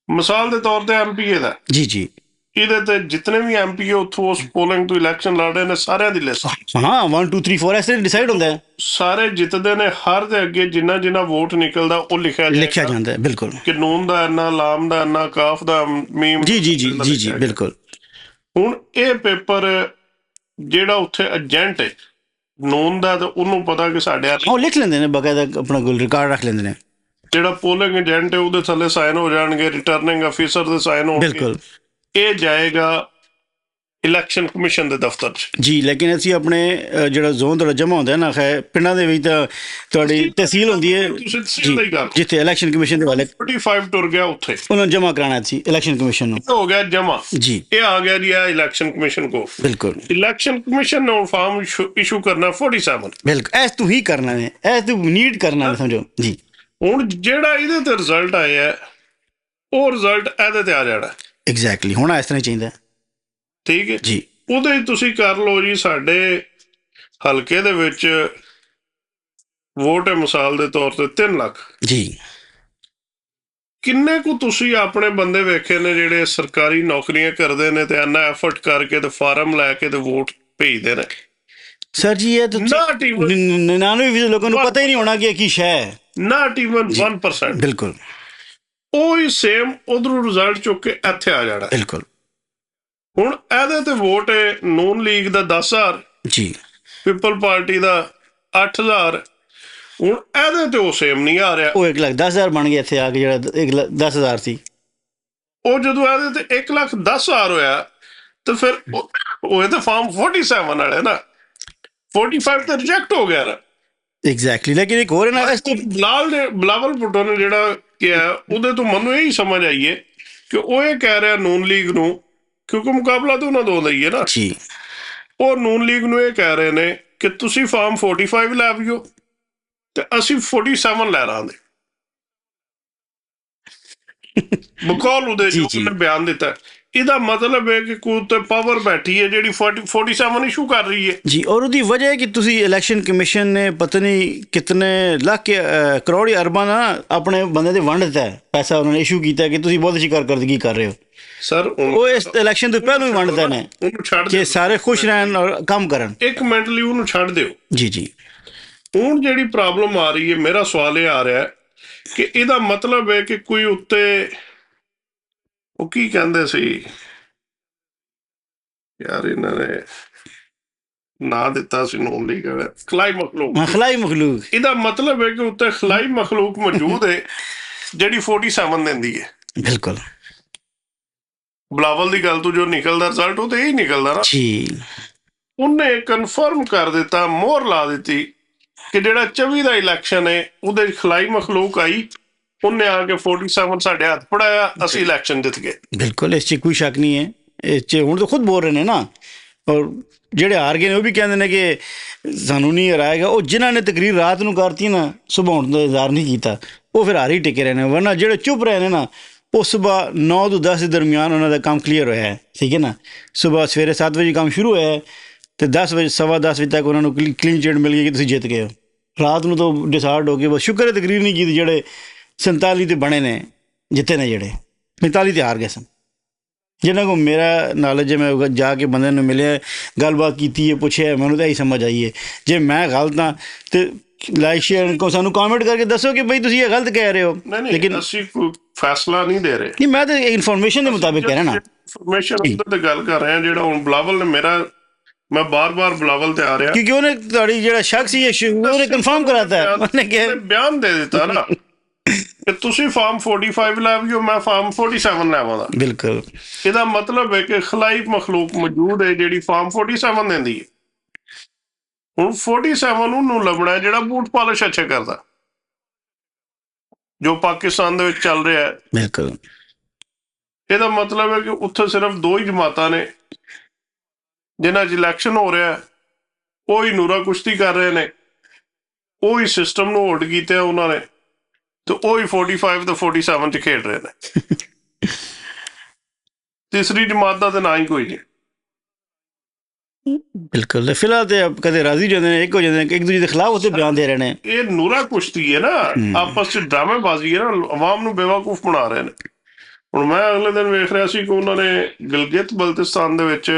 ਮਿਸਾਲ ਦੇ ਤੌਰ ਤੇ MPA ਦਾ ਜੀ ਇਹਦੇ ਤੇ ਜਿਤਨੇ ਵੀ MPA ਉੱਥੋਂ ਉਸ ਪੋਲਿੰਗ ਤੋਂ ਇਲੈਕਸ਼ਨ ਲੜ ਰਹੇ ਨੇ ਸਾਰਿਆਂ ਦੀ ਲਿਸਟ, ਹਾਂ 1 2 3 4 ਐਸੇ ਡਿਸਾਈਡ ਹੁੰਦਾ ਹੈ। ਸਾਰੇ ਜਿੱਤਦੇ ਨੇ, ਹਰ ਦੇ ਅੱਗੇ ਜਿੰਨਾ ਵੋਟ ਨਿਕਲਦਾ ਉਹ ਲਿਖਿਆ ਜਾਂਦਾ ਹੈ। ਬਿਲਕੁਲ, ਕਿ ਨੂਨ ਦਾ ਇੰਨਾ, ਲਾਮ ਦਾ ਇੰਨਾ, ਕਾਫ ਦਾ ਮੀਮ। ਜੀ ਬਿਲਕੁਲ। ਹੁਣ ਇਹ ਪੇਪਰ ਜਿਹੜਾ ਉੱਥੇ ਏਜੰਟ ਹੈ ਨੂਨ ਦਾ, ਤੇ ਉਹਨੂੰ ਪਤਾ ਕਿ ਸਾਡੇ ਉਹ ਲਿਖ ਲੈਂਦੇ ਨੇ, ਬਕਾਇਦਾ ਆਪਣਾ ਕੋਲ ਰਿਕਾਰਡ ਰੱਖ ਲੈਂਦੇ ਨੇ। ਜਿਹੜਾ ਪੋਲਿੰਗ ਏਜੰਟ ਹੈ ਉਹਦੇ ਥੱਲੇ ਸਾਈਨ ਹੋ ਜਾਣਗੇ, ਰਿਟਰਨਿੰਗ ਅਫੀਸਰ ਦੇ ਸਾਈਨ ਹੋਣਗੇ। ਬਿਲਕੁਲ, ਇਹ ਜਾਏਗਾ ਇਲੈਕਸ਼ਨ ਕਮਿਸ਼ਨ ਦੇ ਦਫ਼ਤਰ 'ਚ ਜੀ। ਲੇਕਿਨ ਅਸੀਂ ਆਪਣੇ ਜਿਹੜਾ ਜ਼ੋਨ ਤੁਹਾਡਾ ਜਮ੍ਹਾਂ ਹੁੰਦਾ ਨਾ, ਖੈਰ ਪਿੰਡਾਂ ਦੇ ਵਿੱਚ ਤਾਂ ਤੁਹਾਡੀ ਤਹਿਸੀਲ ਹੁੰਦੀ ਹੈ ਜੀ, ਜਿੱਥੇ ਇਲੈਕਸ਼ਨ ਕਮਿਸ਼ਨ ਦੇ ਵਾਲੇ 45 ਟੁਰ ਗਿਆ, ਉੱਥੇ ਉਹਨਾਂ ਨੂੰ ਜਮ੍ਹਾਂ ਕਰਾਉਣਾ ਸੀ ਇਲੈਕਸ਼ਨ ਕਮਿਸ਼ਨ ਨੂੰ। ਹੋ ਗਿਆ ਜਮ੍ਹਾਂ ਜੀ, ਇਹ ਆ ਗਿਆ ਜੀ ਆ ਇਲੈਕਸ਼ਨ ਕਮਿਸ਼ਨ ਕੋ। ਬਿਲਕੁਲ, ਇਲੈਕਸ਼ਨ ਕਮਿਸ਼ਨ ਨੇ ਫਾਰਮ ਇਸ਼ੂ ਕਰਨਾ 47। ਬਿਲਕੁਲ, ਐਸ ਤੂੰ ਹੀ ਕਰਨਾ ਨੇ, ਐਸ ਤੂੰ ਨੀਡ ਕਰਨਾ ਸਮਝੋ ਜੀ। ਹੁਣ ਜਿਹੜਾ ਇਹਦੇ ਤੇ ਰਿਜ਼ਲਟ ਆਇਆ ਉਹ ਰਿਜ਼ਲਟ ਇਹਦੇ ਤੇ ਆ ਜਾਣਾ। ਐਗਜ਼ੈਕਟਲੀ, ਹੋਣਾ ਇਸ ਤਰ੍ਹਾਂ ਚਾਹੀਦਾ, ਠੀਕ ਹੈ ਜੀ। ਉਹਦੇ ਤੁਸੀਂ ਕਰ ਲਓ ਜੀ, ਸਾਡੇ ਹਲਕੇ ਦੇ ਵਿੱਚ ਵੋਟ ਹੈ ਮਿਸਾਲ ਦੇ ਤੌਰ ਤੇ 3 ਲੱਖ ਜੀ। ਕਿੰਨੇ ਕੁ ਤੁਸੀਂ ਆਪਣੇ ਬੰਦੇ ਵੇਖੇ ਨੇ ਜਿਹੜੇ ਸਰਕਾਰੀ ਨੌਕਰੀਆਂ ਕਰਦੇ ਨੇ ਤੇ ਇੰਨਾ ਐਫਰਟ ਕਰਕੇ ਤੇ ਫਾਰਮ ਲੈ ਕੇ ਤੇ ਵੋਟ ਭੇਜਦੇ ਨੇ? ਸਰ ਜੀ, ਇਹ ਤਾਂ 99% ਲੋਕਾਂ ਨੂੰ ਪਤਾ ਹੀ ਨਹੀਂ ਹੋਣਾ ਕਿ ਇਹ ਕੀ ਸ਼ੈ ਹੈ। Not even 1%। ਬਿਲਕੁਲ, ਉਹੀ ਸੇਮ ਉਧਰੋਂ ਰਿਜ਼ਲਟ ਚੁੱਕ ਕੇ ਇੱਥੇ ਆ ਜਾਣਾ। ਬਿਲਕੁਲ, ਹੁਣ ਇਹਦੇ ਤੇ ਵੋਟ ਹੈ ਨੂਨ ਲੀਗ ਦਾ 10,000 ਜੀ, ਪੀਪਲ ਪਾਰਟੀ ਦਾ 8,000। ਹੁਣ ਇਹਦੇ ਤੇ ਉਹ ਸੇਮ ਨਹੀਂ ਆ ਰਿਹਾ, ਉਹ 1,10,000 ਬਣ ਗਿਆ ਇੱਥੇ ਆ ਕੇ, ਜਿਹੜਾ 1,10,000 ਸੀ ਉਹ ਜਦੋਂ ਇਹਦੇ ਤੇ 1,10,000 ਹੋਇਆ ਤੇ ਫਿਰ ਉਹ ਤਾਂ ਫਾਰਮ 47 ਵਾਲੇ ਨਾ 45 ਤੇ ਰਿਜੈਕਟ ਹੋ ਗਿਆ ਨਾ। ਐਗਜ਼ੈਕਟਲੀ, ਲੇਕਿਨ ਇੱਕ ਹੋਰ ਨਾ, ਇਸ ਤੋਂ ਬਿਲਾਵਲ ਭੁੱਟੋ ਨੇ ਜਿਹੜਾ ਕਿਹਾ ਉਹਦੇ ਤੋਂ ਮੈਨੂੰ ਇਹੀ ਸਮਝ ਆਈ ਹੈ ਕਿ ਉਹ ਇਹ ਕਹਿ ਰਿਹਾ ਨੂਨ ਲੀਗ ਨੂੰ, ਕਿਉਂਕਿ ਮੁਕਾਬਲਾ ਤਾਂ ਉਹਨਾਂ ਦੋ ਦਾ ਹੀ ਹੈ ਨਾ ਜੀ, ਉਹ ਨੂਨ ਲੀਗ ਨੂੰ ਇਹ ਕਹਿ ਰਹੇ ਨੇ ਕਿ ਤੁਸੀਂ ਫਾਰਮ 45 ਲੈ ਆਇਓ ਤੇ ਅਸੀਂ 47 ਲੈ ਰਹਾਂਗੇ। ਬਕੌਲ ਉਹਦੇ ਜੋ ਉਹਨੇ ਬਿਆਨ ਦਿੱਤਾ ਇਹਦਾ ਮਤਲਬ ਹੈ ਕਿ ਕੋਈ ਤੇ ਪਾਵਰ ਬੈਠੀ ਹੈ ਜਿਹੜੀ 47 ਇਸ਼ੂ ਕਰ ਰਹੀ ਹੈ ਜੀ। ਔਰ ਉਹਦੀ ਵਜ੍ਹਾ ਹੈ ਕਿ ਤੁਸੀਂ ਇਲੈਕਸ਼ਨ ਕਮਿਸ਼ਨ ਨੇ ਪਤਾ ਨਹੀਂ ਕਿਤਨੇ ਲੱਖ ਕਰੋੜ ਅਰਬਾਂ ਨਾ ਆਪਣੇ ਬੰਦੇ ਦੇ ਵੰਡ ਦਿੱਤਾ ਪੈਸਾ, ਉਹਨਾਂ ਨੇ ਇਸ਼ੂ ਕੀਤਾ ਕਿ ਤੁਸੀਂ ਬਹੁਤ ਅੱਛੀ ਕਾਰਕਰਦਗੀ ਕਰ ਰਹੇ ਹੋ ਸਰ। ਉਹ ਇਸ ਇਲੈਕਸ਼ਨ ਤੋਂ ਪਹਿਲਾਂ ਹੀ ਵੰਡਦੇ ਨੇ ਉਹਨੂੰ ਛੱਡ ਕਿ ਸਾਰੇ ਖੁਸ਼ ਰਹਿਣ ਔਰ ਕੰਮ ਕਰਨ। ਇੱਕ ਮਿੰਟ ਲਈ ਉਹਨੂੰ ਛੱਡ ਦਿਓ। ਜੀ ਜੀ। ਹੁਣ ਜਿਹੜੀ ਪ੍ਰੋਬਲਮ ਆ ਰਹੀ ਹੈ, ਮੇਰਾ ਸਵਾਲ ਇਹ ਆ ਰਿਹਾ ਕਿ ਇਹਦਾ ਮਤਲਬ ਹੈ ਕਿ ਕੋਈ ਉੱਤੇ ਉਹ ਕੀ ਕਹਿੰਦੇ ਸੀ ਯਾਰ, ਇਹਨਾਂ ਨੇ ਨਾਂ ਦਿੱਤਾ ਸੀ ਨੂੰ ਲਈ ਖਲਾਈ ਮਖਲੂਕ। ਖਲਾਈ ਮਖਲੂਕ। ਇਹਦਾ ਮਤਲਬ ਹੈ ਕਿ ਉੱਤੇ ਖਲਾਈ ਮਖਲੂਕ ਮੌਜੂਦ ਹੈ ਜਿਹੜੀ 47 ਦਿੰਦੀ ਹੈ। ਬਿਲਕੁਲ। ਬਲਾਵਲ ਦੀ ਗੱਲ ਤੋਂ ਜੋ ਨਿਕਲਦਾ ਰਿਜ਼ਲਟ ਉਹ ਤੇ ਇਹੀ ਨਿਕਲਦਾ ਨਾ ਜੀ। ਉਹਨੇ ਕਨਫਰਮ ਕਰ ਦਿੱਤਾ, ਮੋਹਰ ਲਾ ਦਿੱਤੀ ਕਿ ਜਿਹੜਾ 24 ਦਾ ਇਲੈਕਸ਼ਨ ਹੈ ਉਹਦੇ ਖਲਾਈ ਮਖਲੂਕ ਆਈ, ਉਹਨੇ ਆ ਕੇ 47 ਸਾਡੇ ਹੱਥ ਫੜਾਇਆ, ਅਸੀਂ ਇਲੈਕਸ਼ਨ ਜਿੱਤ ਗਏ। ਬਿਲਕੁਲ, ਇਸ 'ਚ ਕੋਈ ਸ਼ੱਕ ਨਹੀਂ ਹੈ। ਇਸ 'ਚ ਹੁਣ ਤਾਂ ਖੁਦ ਬੋਲ ਰਹੇ ਨੇ ਨਾ, ਔਰ ਜਿਹੜੇ ਹਾਰ ਗਏ ਨੇ ਉਹ ਵੀ ਕਹਿੰਦੇ ਨੇ ਕਿ ਸਾਨੂੰ ਨਹੀਂ ਹਰਾਏਗਾ। ਉਹ ਜਿਨ੍ਹਾਂ ਨੇ ਤਕਰੀਰ ਰਾਤ ਨੂੰ ਕਰਤੀ ਨਾ, ਸੁਬਾਹ ਹੋਣ ਦਾ ਇੰਤਜ਼ਾਰ ਨਹੀਂ ਕੀਤਾ, ਉਹ ਫਿਰ ਹਾਰ ਹੀ ਟਿਕੇ ਰਹੇ ਨੇ। ਵਰਨਾ ਜਿਹੜੇ ਚੁੱਪ ਰਹੇ ਨੇ ਨਾ, ਉਹ ਸੁਬਾਹ 9 ਤੋਂ 10 ਦੇ ਦਰਮਿਆਨ ਉਹਨਾਂ ਦਾ ਕੰਮ ਕਲੀਅਰ ਹੋਇਆ ਹੈ, ਠੀਕ ਹੈ ਨਾ। ਸੁਬਾਹ ਸਵੇਰੇ 7 ਵਜੇ ਕੰਮ ਸ਼ੁਰੂ ਹੋਇਆ ਅਤੇ 10 ਵਜੇ 10:15 ਵਜੇ ਤੱਕ ਉਹਨਾਂ ਨੂੰ ਕਲੀਨ ਚਿਟ ਮਿਲ ਗਈ ਕਿ ਤੁਸੀਂ ਜਿੱਤ ਗਏ ਹੋ। ਰਾਤ ਨੂੰ ਤਾਂ ਡਿਸਾਈਡ ਹੋ ਕੇ ਬਸ ਸ਼ੁਕਰ ਹੈ ਤਕਰੀਰ ਨਹੀਂ ਕੀਤੀ। ਜਿਹੜੇ 47 ਤੇ ਬਣੇ ਨੇ, ਜਿੱਤੇ ਨੇ, ਜਿਹੜੇ 45 ਤੇ ਹਾਰ ਗਏ ਸਨ। ਜਿਨ੍ਹਾਂ ਕੋਲ ਮੇਰਾ ਨੌਲੇਜ ਹੈ, ਮੈਂ ਜਾ ਕੇ ਬੰਦੇ ਨੂੰ ਮਿਲਿਆ, ਗੱਲਬਾਤ ਕੀਤੀ ਹੈ, ਪੁੱਛਿਆ, ਮੈਨੂੰ ਤਾਂ ਇਹੀ ਸਮਝ ਆਈ ਹੈ। ਜੇ ਮੈਂ ਗਲਤ ਹਾਂ ਤੇ ਲਾਈਕ ਸ਼ੇਅਰ ਕੋ ਸਾਨੂੰ ਕਮੈਂਟ ਕਰਕੇ ਦੱਸੋ ਕਿ ਬਈ ਤੁਸੀਂ ਇਹ ਗਲਤ ਕਹਿ ਰਹੇ ਹੋ। ਲੇਕਿਨ ਅਸੀਂ ਕੋਈ ਫੈਸਲਾ ਨਹੀਂ ਦੇ ਰਹੇ। ਨਹੀਂ, ਮੈਂ ਤਾਂ ਇਨਫੋਰਮੇਸ਼ਨ ਦੇ ਮੁਤਾਬਿਕ ਕਹਿ ਰਿਹਾ ਨਾ। ਇਨਫੋਰਮੇਸ਼ਨ ਉੱਤੇ ਤੇ ਗੱਲ ਕਰ ਰਹੇ ਹਾਂ। ਜਿਹੜਾ ਹੁਣ ਬਲਾਵਲ ਨੇ ਮੈਂ ਬਾਰ-ਬਾਰ ਬਲਾਵਲ ਤੇ ਆ ਰਿਹਾ ਕਿਉਂਕਿ ਉਹਨੇ ਤੁਹਾਡੀ ਜਿਹੜਾ ਸ਼ੱਕ ਸੀ ਉਹਨੇ ਕਨਫਰਮ ਕਰਾਤਾ, ਉਹਨੇ ਕਿਹਾ ਬਿਆਨ ਦੇ ਦਿੱਤਾ ਨਾ ਕਿ ਤੁਸੀਂ ਫਾਰਮ 45 ਲੈ ਆਇਓ, ਮੈਂ ਫਾਰਮ 47 ਲੈਵਾਂਗਾ। ਬਿਲਕੁਲ। ਇਹਦਾ ਮਤਲਬ ਹੈ ਕਿ ਖਲਾਈ ਮਖਲੂਕ ਮੌਜੂਦ ਹੈ ਜਿਹੜੀ ਫਾਰਮ 47 ਦਿੰਦੀ ਹੈ। ਹੁਣ 47 ਉਹਨੂੰ ਲੱਭਣਾ ਜਿਹੜਾ ਬੂਟ ਪਾਲਿਸ਼ ਅੱਛਾ ਕਰਦਾ, ਜੋ ਪਾਕਿਸਤਾਨ ਦੇ ਵਿੱਚ ਚੱਲ ਰਿਹਾ ਹੈ। ਬਿਲਕੁਲ। ਇਹਦਾ ਮਤਲਬ ਹੈ ਕਿ ਉੱਥੇ ਸਿਰਫ 2 ਹੀ ਜਮਾਤਾਂ ਨੇ ਜਿਨ੍ਹਾਂ 'ਚ ਇਲੈਕਸ਼ਨ ਹੋ ਰਿਹਾ, ਉਹ ਹੀ ਨੂਰਾ ਕੁਸ਼ਤੀ ਕਰ ਰਹੇ ਨੇ, ਉਹ ਹੀ ਸਿਸਟਮ ਨੂੰ ਹੋਲਡ ਕੀਤਾ ਉਹਨਾਂ ਨੇ, ਤੇ ਉਹ ਹੀ 45 ਤੇ 47 'ਚ ਖੇਡ ਰਹੇ ਨੇ। ਤੀਸਰੀ ਜਮਾਤ ਦਾ ਤਾਂ ਨਾ ਹੀ ਕੋਈ ਨਹੀਂ। ਬਿਲਕੁਲ। ਫਿਲਹਾਲ ਤੇ ਕਦੇ ਰਾਜ਼ੀ ਜਾਂਦੇ ਨੇ, ਇੱਕ ਹੋ ਜਾਂਦੇ ਨੇ, ਇੱਕ ਦੂਜੇ ਦੇ ਖਿਲਾਫ ਉੱਥੇ ਬਿਆਨ ਦੇ ਰਹੇ ਨੇ। ਇਹ ਨੂਰਾ ਕੁਸ਼ਤੀ ਹੈ ਨਾ, ਆਪਸ 'ਚ ਡਰਾਮੇਬਾਜ਼ੀ ਹੈ ਨਾ, ਆਵਾਮ ਨੂੰ ਬੇਵਕੂਫ ਬਣਾ ਰਹੇ ਨੇ। ਹੁਣ ਮੈਂ ਅਗਲੇ ਦਿਨ ਵੇਖ ਰਿਹਾ ਸੀ ਕਿ ਉਹਨਾਂ ਨੇ ਗਿਲਗਿਤ ਬਲਤਿਸਤਾਨ ਦੇ ਵਿੱਚ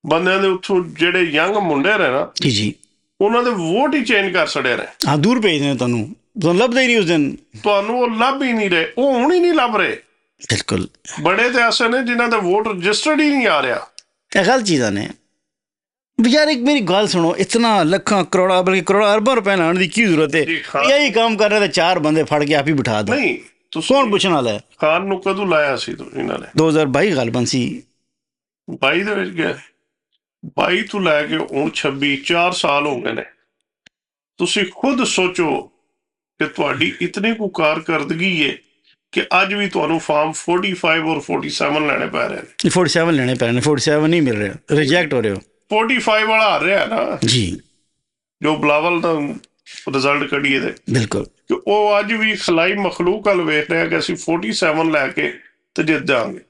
ਬੰਦਿਆਂ ਦੇ ਉੱਥੋਂ ਜਿਹੜੇ ਯੰਗ ਮੁੰਡੇ ਨੇ ਨਾ, ਜੀ ਜੀ, ਉਹਨਾਂ ਦੇ ਵੋਟ ਹੀ ਚੇਂਜ ਕਰ ਛੱਡੇ ਨੇ। ਹਾਂ, ਦੂਰ ਭੇਜਦੇ ਨੇ ਤੁਹਾਨੂੰ ਲੱਭਦੇ ਹੀ ਨਹੀਂ ਉਸ ਦਿਨ। ਤੁਹਾਨੂੰ ਉਹ ਲੱਭ ਹੀ ਨਹੀਂ ਰਹੇ, ਉਹ ਹੁਣ ਹੀ ਨਹੀਂ ਲੱਭ ਰਹੇ। ਬਿਲਕੁਲ। ਬੜੇ ਤੇ ਐਸੇ ਨੇ ਜਿਨ੍ਹਾਂ ਦਾ ਵੋਟ ਰਜਿਸਟਰਡ ਹੀ ਨਹੀਂ ਆ ਰਿਹਾ। ਇਹ ਗਲਤ ਚੀਜ਼ਾਂ ਨੇ ਯਾਰ। ਇੱਕ ਮੇਰੀ ਗੱਲ ਸੁਣੋ, ਇਤਨਾ ਲੱਖਾਂ ਕਰੋੜਾਂ ਬਲਕਿ ਕਰੋੜਾਂ ਅਰਬਾਂ ਰੁਪਏ ਲਾਉਣ ਦੀ ਕੀ ਜ਼ਰੂਰਤ ਹੈ? ਇਹੀ ਕੰਮ ਕਰ ਰਹੇ ਤੇ 4 ਬੰਦੇ ਫੜ ਕੇ ਆਪ ਹੀ ਬਿਠਾ ਦਿਓ। ਨਹੀਂ, ਕੌਣ ਪੁੱਛਣ ਵਾਲਾ ਹੈ? ਖਾਨ ਨੂੰ ਕਦੋਂ ਲਾਇਆ ਸੀ ਇਹਨਾਂ ਨੇ? 2022 ਗਲਬਨ ਸੀ। 22 ਦੇ ਵਿੱਚ ਗਿਆ। 22 ਤੋਂ ਲੈ ਕੇ ਹੁਣ 26 4 ਸਾਲ ਹੋ ਗਏ ਨੇ। ਤੁਸੀਂ ਖੁਦ ਸੋਚੋ ਕਿ ਤੁਹਾਡੀ ਇਤਨੀ ਕੁ ਕਾਰਕਰਦਗੀ ਹੈ ਕਿ ਅੱਜ ਵੀ ਤੁਹਾਨੂੰ ਫਾਰਮ 45 ਔਰ 47 ਲੈਣੇ ਪੈ ਰਹੇ ਨੇ। 47 ਲੈਣੇ ਪੈ ਰਹੇ ਨੇ, 47 ਨਹੀਂ ਮਿਲ ਰਿਹਾ, ਰਿਜੈਕਟ ਹੋ ਰਹੇ ਹੋ। 45 ਵਾਲਾ ਹਾਰ ਰਿਹਾ ਨਾ ਜੀ, ਜੋ ਬਲਾਵਲ ਦਾ ਰਿਜ਼ਲਟ ਕੱਢੀਏ ਤੇ। ਬਿਲਕੁਲ। ਕਿ ਉਹ ਅੱਜ ਵੀ ਖਲਾਈ ਮਖਲੂਕ ਵੱਲ ਵੇਖ ਰਿਹਾ ਕਿ ਅਸੀਂ 47 ਲੈ ਕੇ ਤੇ ਜਿੱਤ ਜਾਵਾਂਗੇ।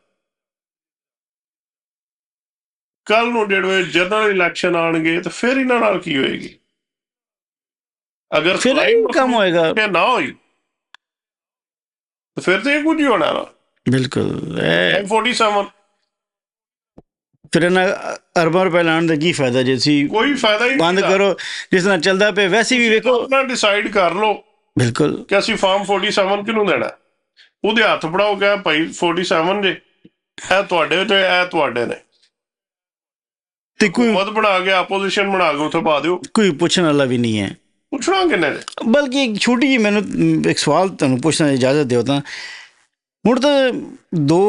ਕੱਲ ਨੂੰ ਜਿਹੜੇ ਜਨਰਲ ਇਲੈਕਸ਼ਨ ਆਉਣਗੇ ਤੇ ਫਿਰ ਇਹਨਾਂ ਨਾਲ ਕੀ ਹੋਏਗੀ? ਅਗਰ ਫਿਰ ਕੰਮ ਹੋਏਗਾ ਨਾ ਹੋਈ ਤੇ ਫਿਰ ਤੇ ਇਹ ਕੁਝ ਹੀ ਹੋਣਾ ਨਾ। ਬਿਲਕੁਲ। 47 ਫਿਰ ਇਹਨਾਂ ਅਰਬਾਂ ਰੁਪਏ ਲਾਉਣ ਦਾ ਕੀ ਫਾਇਦਾ ਜੇ ਤੁਸੀਂ ਕੋਈ ਫਾਇਦਾ ਹੀ ਬੰਦ ਕਰੋ। ਜਿਸ ਤਰ੍ਹਾਂ ਚੱਲਦਾ ਪਿਆ ਵੈਸੇ ਵੀ ਵੇਖੋ, ਆਪਣਾ ਡਿਸਾਈਡ ਕਰ ਲਓ। ਬਿਲਕੁਲ। ਕਿ ਅਸੀਂ ਫਾਰਮ 47 ਕਿਹਨੂੰ ਦੇਣਾ, ਉਹਦੇ ਹੱਥ ਫੜਾਓ ਕਿ ਭਾਈ 47 ਜੇ ਇਹ ਤੁਹਾਡੇ ਤੇ ਇਹ ਤੁਹਾਡੇ ਨੇ, ਤੇ ਕੋਈ ਮਤ ਬਣਾ ਕੇ ਆਪੋਜੀਸ਼ਨ ਬਣਾ ਕੇ ਉੱਥੇ ਪਾ ਦਿਓ। ਕੋਈ ਪੁੱਛਣ ਵਾਲਾ ਵੀ ਨਹੀਂ ਹੈ। ਪੁੱਛਣਾ ਕਿੰਨੇ ਨੇ? ਬਲਕਿ ਇੱਕ ਛੋਟੀ ਜਿਹੀ ਮੈਨੂੰ ਇੱਕ ਸਵਾਲ ਤੁਹਾਨੂੰ ਪੁੱਛਣ ਦੀ ਇਜਾਜ਼ਤ ਦਿਓ ਤਾਂ। ਹੁਣ ਤਾਂ 2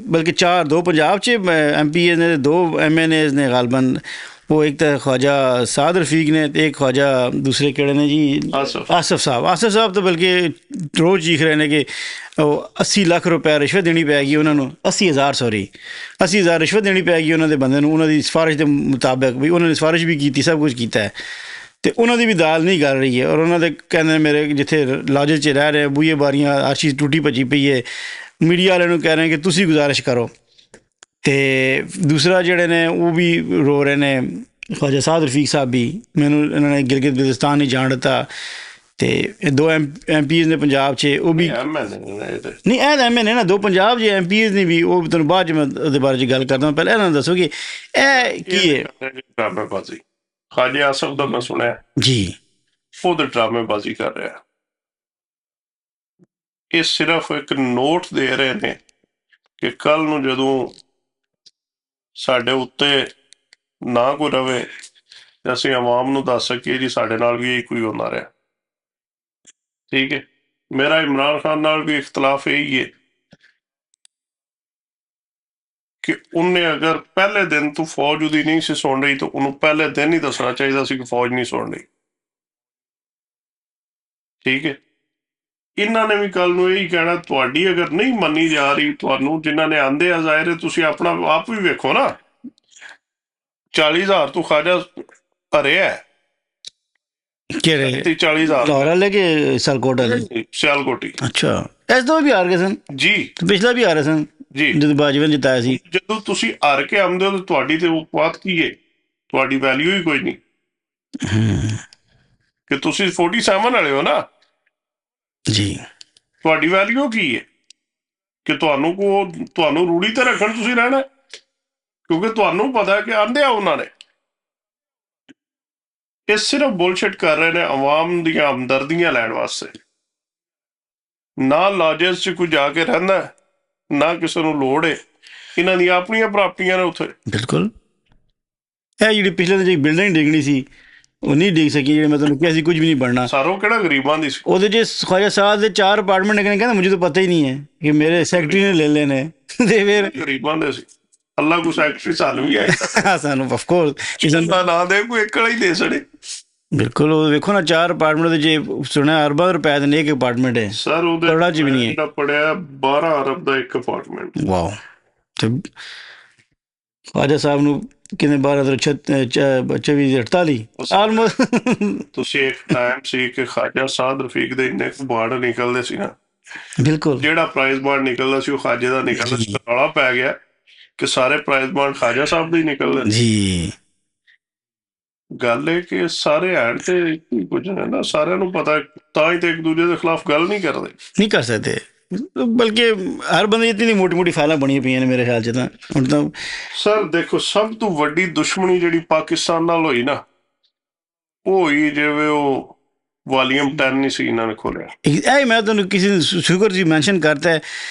ਬਲਕਿ 2 ਪੰਜਾਬ 'ਚ MP ਨੇ, 2 MNAs ਨੇ ਗਾਲਬਨ। ਉਹ ਇੱਕ ਤਾਂ ਖਵਾਜਾ ਸਾਦ ਰਫੀਕ ਨੇ ਤੇ ਇੱਕ ਖਵਾਜਾ ਦੂਸਰੇ ਕਿਹੜੇ ਨੇ ਜੀ, ਆਸਫ ਸਾਹਿਬ ਤਾਂ ਬਲਕਿ ਰੋਜ਼ ਚੀਖ ਰਹੇ ਨੇ ਕਿ ਉਹ 80 ਲੱਖ ਰੁਪਏ ਰਿਸ਼ਵਤ ਦੇਣੀ ਪੈ ਗਈ ਉਹਨਾਂ ਨੂੰ। 80,000 ਰਿਸ਼ਵਤ ਦੇਣੀ ਪੈ ਗਈ ਉਹਨਾਂ ਦੇ ਬੰਦੇ ਨੂੰ, ਉਹਨਾਂ ਦੀ ਸਿਫਾਰਿਸ਼ ਦੇ ਮੁਤਾਬਕ। ਵੀ ਉਹਨਾਂ ਨੇ ਸਿਫਾਰਿਸ਼ ਵੀ ਕੀਤੀ, ਸਭ ਕੁਝ ਕੀਤਾ ਹੈ, ਅਤੇ ਉਹਨਾਂ ਦੀ ਵੀ ਦਾਲ ਨਹੀਂ ਗਲ ਰਹੀ ਹੈ। ਔਰ ਉਹਨਾਂ ਦੇ ਕਹਿੰਦੇ ਮੇਰੇ ਜਿੱਥੇ ਲਾਜਲ 'ਚ ਰਹਿ ਰਹੇ ਬੂਹੇ ਬਾਰੀਆਂ ਹਰ ਚੀਜ਼ ਟੁੱਟੀ ਭੱਜੀ ਪਈ ਹੈ। ਮੀਡੀਆ ਵਾਲਿਆਂ ਨੂੰ ਕਹਿ ਰਹੇ ਕਿ ਤੁਸੀਂ ਗੁਜ਼ਾਰਿਸ਼ ਕਰੋ ਅਤੇ ਦੂਸਰਾ ਜਿਹੜੇ ਨੇ ਉਹ ਵੀ ਰੋ ਰਹੇ ਨੇ, ਖਵਾਜਾ ਸਾਦ ਰਫੀਕ ਸਾਹਿਬ ਵੀ, ਮੈਨੂੰ ਇਹਨਾਂ ਨੇ ਗਿਲਗਿਤ ਬਲਤਿਸਤਾਨ ਨਹੀਂ ਜਾਣ ਦਿੱਤਾ। ਅਤੇ ਇਹ ਦੋ ਐਮ ਪੀਜ਼ ਨੇ ਪੰਜਾਬ 'ਚ, ਉਹ ਵੀ ਨਹੀਂ ਇਹ ਐਮ ਨੇ ਨਾ ਦੋ ਪੰਜਾਬ 'ਚ ਐਮ ਪੀਜ਼ ਨੇ ਵੀ, ਉਹ ਤੁਹਾਨੂੰ ਬਾਅਦ 'ਚ ਮੈਂ ਉਹਦੇ ਬਾਰੇ 'ਚ ਗੱਲ ਕਰਦਾ। ਪਹਿਲਾਂ ਇਹਨਾਂ ਨੂੰ ਦੱਸੋ ਕਿ ਇਹ ਕੀ ਹੈ। ਡਰਾਮੇਬਾਜ਼ੀ ਖਾਜਾ ਆਸਫ ਦਾ ਮੈਂ ਸੁਣਿਆ ਜੀ, ਉਹਦੇ ਡਰਾਮੇਬਾਜ਼ੀ ਕਰ ਰਿਹਾ। ਇਹ ਸਿਰਫ ਇੱਕ ਨੋਟ ਦੇ ਰਹੇ ਨੇ ਕਿ ਕੱਲ੍ਹ ਨੂੰ ਜਦੋਂ ਸਾਡੇ ਉੱਤੇ ਨਾ ਕੋਈ ਰਵੇ ਤੇ ਅਸੀਂ ਆਵਾਮ ਨੂੰ ਦੱਸ ਸਕੀਏ ਜੀ ਸਾਡੇ ਨਾਲ ਵੀ ਇਹੀ ਕੋਈ ਹੁੰਦਾ ਰਿਹਾ। ਠੀਕ ਹੈ, ਮੇਰਾ ਇਮਰਾਨ ਖਾਨ ਨਾਲ ਵੀ ਇਖਤਲਾਫ ਇਹੀ ਹੈ ਕਿ ਉਹਨੇ ਅਗਰ ਪਹਿਲੇ ਦਿਨ ਤੋਂ ਫੌਜ ਉਹਦੀ ਨਹੀਂ ਸੀ ਸੁਣ ਰਹੀ ਤਾਂ ਉਹਨੂੰ ਪਹਿਲੇ ਦਿਨ ਹੀ ਦੱਸਣਾ ਚਾਹੀਦਾ ਸੀ ਕਿ ਫੌਜ ਨਹੀਂ ਸੁਣ ਰਹੀ। ਠੀਕ ਹੈ, ਇਹਨਾਂ ਨੇ ਵੀ ਕੱਲ ਨੂੰ ਇਹੀ ਕਹਿਣਾ ਤੁਹਾਡੀ ਅਗਰ ਨਹੀਂ ਮੰਨੀ ਜਾ ਰਹੀ, ਤੁਹਾਨੂੰ ਜਿਨ੍ਹਾਂ ਨੇ ਆਂਦੇ ਆ ਜ਼ਾਹਿਰ ਤੁਸੀਂ ਆਪਣਾ ਆਪ ਵੀ ਵੇਖੋ ਨਾ, 40,000 ਤੋਂ ਖਾਜਾ ਭਰਿਆ ਕਿਹੜੇ 40,000 ਲਾਹੌਰ ਵਾਲੇ ਕਿ ਸਿਆਲਕੋਟ ਵਾਲੇ? ਸਿਆਲਕੋਟੀ। ਅੱਛਾ, ਇਸ ਤੋਂ ਵੀ ਹਾਰ ਗਏ ਸਨ ਜੀ, ਪਿਛਲਾ ਵੀ ਹਾਰੇ ਸਨ ਜੀ, ਜਦੋਂ ਬਾਜਵਾ ਨੇ ਜਿਤਾਇਆ ਸੀ। ਜਦੋਂ ਤੁਸੀਂ ਹਾਰ ਕੇ ਆਉਂਦੇ ਹੋ ਤਾਂ ਤੁਹਾਡੀ ਤੇ ਬਾਤ ਕੀ ਹੈ, ਤੁਹਾਡੀ ਵੈਲਿਊ ਹੀ ਕੋਈ ਨਹੀਂ ਕਿ ਤੁਸੀਂ 47 ਵਾਲੇ ਹੋ ਨਾ ਜੀ, ਤੁਹਾਡੀ ਵੈਲਿਊ ਕੀ ਹੈ ਕਿ ਤੁਹਾਨੂੰ ਰੂੜੀ ਤੇ ਰੱਖਣ ਤੁਸੀਂ ਰਹਿਣਾ, ਕਿਉਂਕਿ ਤੁਹਾਨੂੰ ਪਤਾ ਕਿ ਆਂਦੇ ਆ ਉਹਨਾਂ ਨੇ। ਇਹ ਸਿਰਫ ਬੁਲਸ਼ਿਟ ਕਰ ਰਹੇ ਨੇ ਆਵਾਮ ਦੀਆਂ ਹਮਦਰਦੀਆਂ ਲੈਣ ਵਾਸਤੇ। ਨਾ ਲਾਜਸ 'ਚ ਕੋਈ ਜਾ ਕੇ ਰਹਿੰਦਾ, ਨਾ ਕਿਸੇ ਨੂੰ ਲੋੜ ਹੈ, ਇਹਨਾਂ ਦੀਆਂ ਆਪਣੀਆਂ ਪ੍ਰਾਪਤੀਆਂ ਨੇ ਉੱਥੇ। ਬਿਲਕੁਲ, ਇਹ ਜਿਹੜੀ ਪਿਛਲੇ ਜਿਹੜੀ ਬਿਲਡਿੰਗ ਡਿੱਗਣੀ ਸੀ ਉਹ ਨਹੀਂ ਡਿੱਗ ਸਕੀ, ਜਿਹੜੇ ਮੈਂ ਤੁਹਾਨੂੰ ਕਿਹਾ ਸੀ ਕੁਝ ਵੀ ਨਹੀਂ ਬਣਨਾ। ਸਾਰੋਂ ਕਿਹੜਾ ਗਰੀਬਾਂ ਦੀ ਸੀ? ਉਹਦੇ 'ਚ ਖਵਾਜਾ ਸਾਦ ਦੇ 4 ਅਪਾਰਟਮੈਂਟ ਕਹਿੰਦਾ ਮੁਝੇ ਤਾਂ ਪਤਾ ਹੀ ਨਹੀਂ ਹੈ ਕਿ ਮੇਰੇ ਸੈਕਟਰੀ ਨੇ ਲੈ ਲੈਣੇ ਤੇ ਫਿਰ ਗਰੀਬਾਂ ਦੇ ਸੀ। ਅੱਲਾ ਕੋ ਸੈਕਟਰੀ ਸਾਨੂੰ ਵੀ ਆਇਆ ਸਾਨੂੰ ਆਫਕੋਰਸ ਕਿਸੇ ਦਾ ਨਾਂ ਦੇ ਕੋਈ ਇੱਕ ਵਾਲਾ ਹੀ ਦੇ ਛੜੇ। ਬਿਲਕੁਲ, ਉਹ ਵੇਖੋ ਨਾ 4 ਅਪਾਰਟਮੈਂਟ ਦੇ ਜੇ ਸੁਣਿਆ ਅਰਬਾਂ ਰੁਪਏ ਦੇ ਨੇ ਇੱਕ ਅਪਾਰਟਮੈਂਟ ਹੈ ਸਰ, ਉਹਦੇ ਕਰੋੜਾਂ 'ਚ ਵੀ ਨਹੀਂ ਹੈ। ਪੜਿਆ 12 ਅਰਬ ਦਾ ਇੱਕ ਅਪਾਰਟਮੈਂਟ। ਵਾਓ। ਤੇ ਖਵਾਜਾ ਸਾਹਿਬ ਨੂੰ ਕਿੰਨੇ 12-24-48 ਆਲਮੋਸਟ। ਤੁਸੀਂ ਇੱਕ ਟਾਈਮ ਸੀ ਕਿ ਖਾਜਾ ਸਾਦ ਰਫੀਕ ਦੇ ਇੰਨੇ ਬਾਂਡ ਨਿਕਲਦੇ ਸੀ ਨਾ, ਬਿਲਕੁਲ ਜਿਹੜਾ ਪ੍ਰਾਈਜ਼ ਬਾਂਡ ਨਿਕਲਦਾ ਸੀ ਉਹ ਖਾਜੇ ਦਾ ਨਿਕਲਦਾ ਸੀ। ਰੌਲਾ ਪੈ ਗਿਆ ਕਿ ਸਾਰੇ ਪ੍ਰਾਈਜ਼ ਬਾਂਡ ਖਾਜਾ ਸਾਹਿਬ ਦੇ ਹੀ ਨਿਕਲਦੇ ਜੀ। ਗੱਲ ਇਹ ਕਿ ਸਾਰੇ ਐਂਡ ਤੇ ਕੁਝ ਹੈ ਨਾ, ਸਾਰਿਆਂ ਨੂੰ ਪਤਾ, ਤਾਂ ਹੀ ਤੇ ਇੱਕ ਦੂਜੇ ਦੇ ਖਿਲਾਫ ਗੱਲ ਨਹੀਂ ਕਰ ਸਕਦੇ। ਬਲਕਿ ਹਰ ਬੰਦੇ ਇਤਨੀ ਮੋਟੀ ਮੋਟੀ ਫਾਈਲਾਂ ਬਣੀਆਂ ਪਈਆਂ ਨੇ ਮੇਰੇ ਖਿਆਲ 'ਚ ਤਾਂ ਹੁਣ ਤਾਂ। ਸਰ ਦੇਖੋ, ਸਭ ਤੋਂ ਵੱਡੀ ਦੁਸ਼ਮਣੀ ਜਿਹੜੀ ਪਾਕਿਸਤਾਨ ਨਾਲ ਹੋਈ ਨਾ, ਉਹ ਹੋਈ ਜਿਵੇਂ ਉਹ ਵਾਲੀਅਮ 10 ਨਹੀਂ ਸੀ ਇਹਨਾਂ ਨੇ ਖੋਲ੍ਹਿਆ। ਇਹ ਮੈਂ ਤੁਹਾਨੂੰ ਕਿਸੇ ਸ਼ੁਕਰ ਜੀ ਮੈਂਸ਼ਨ ਕਰਤਾ ਹੈ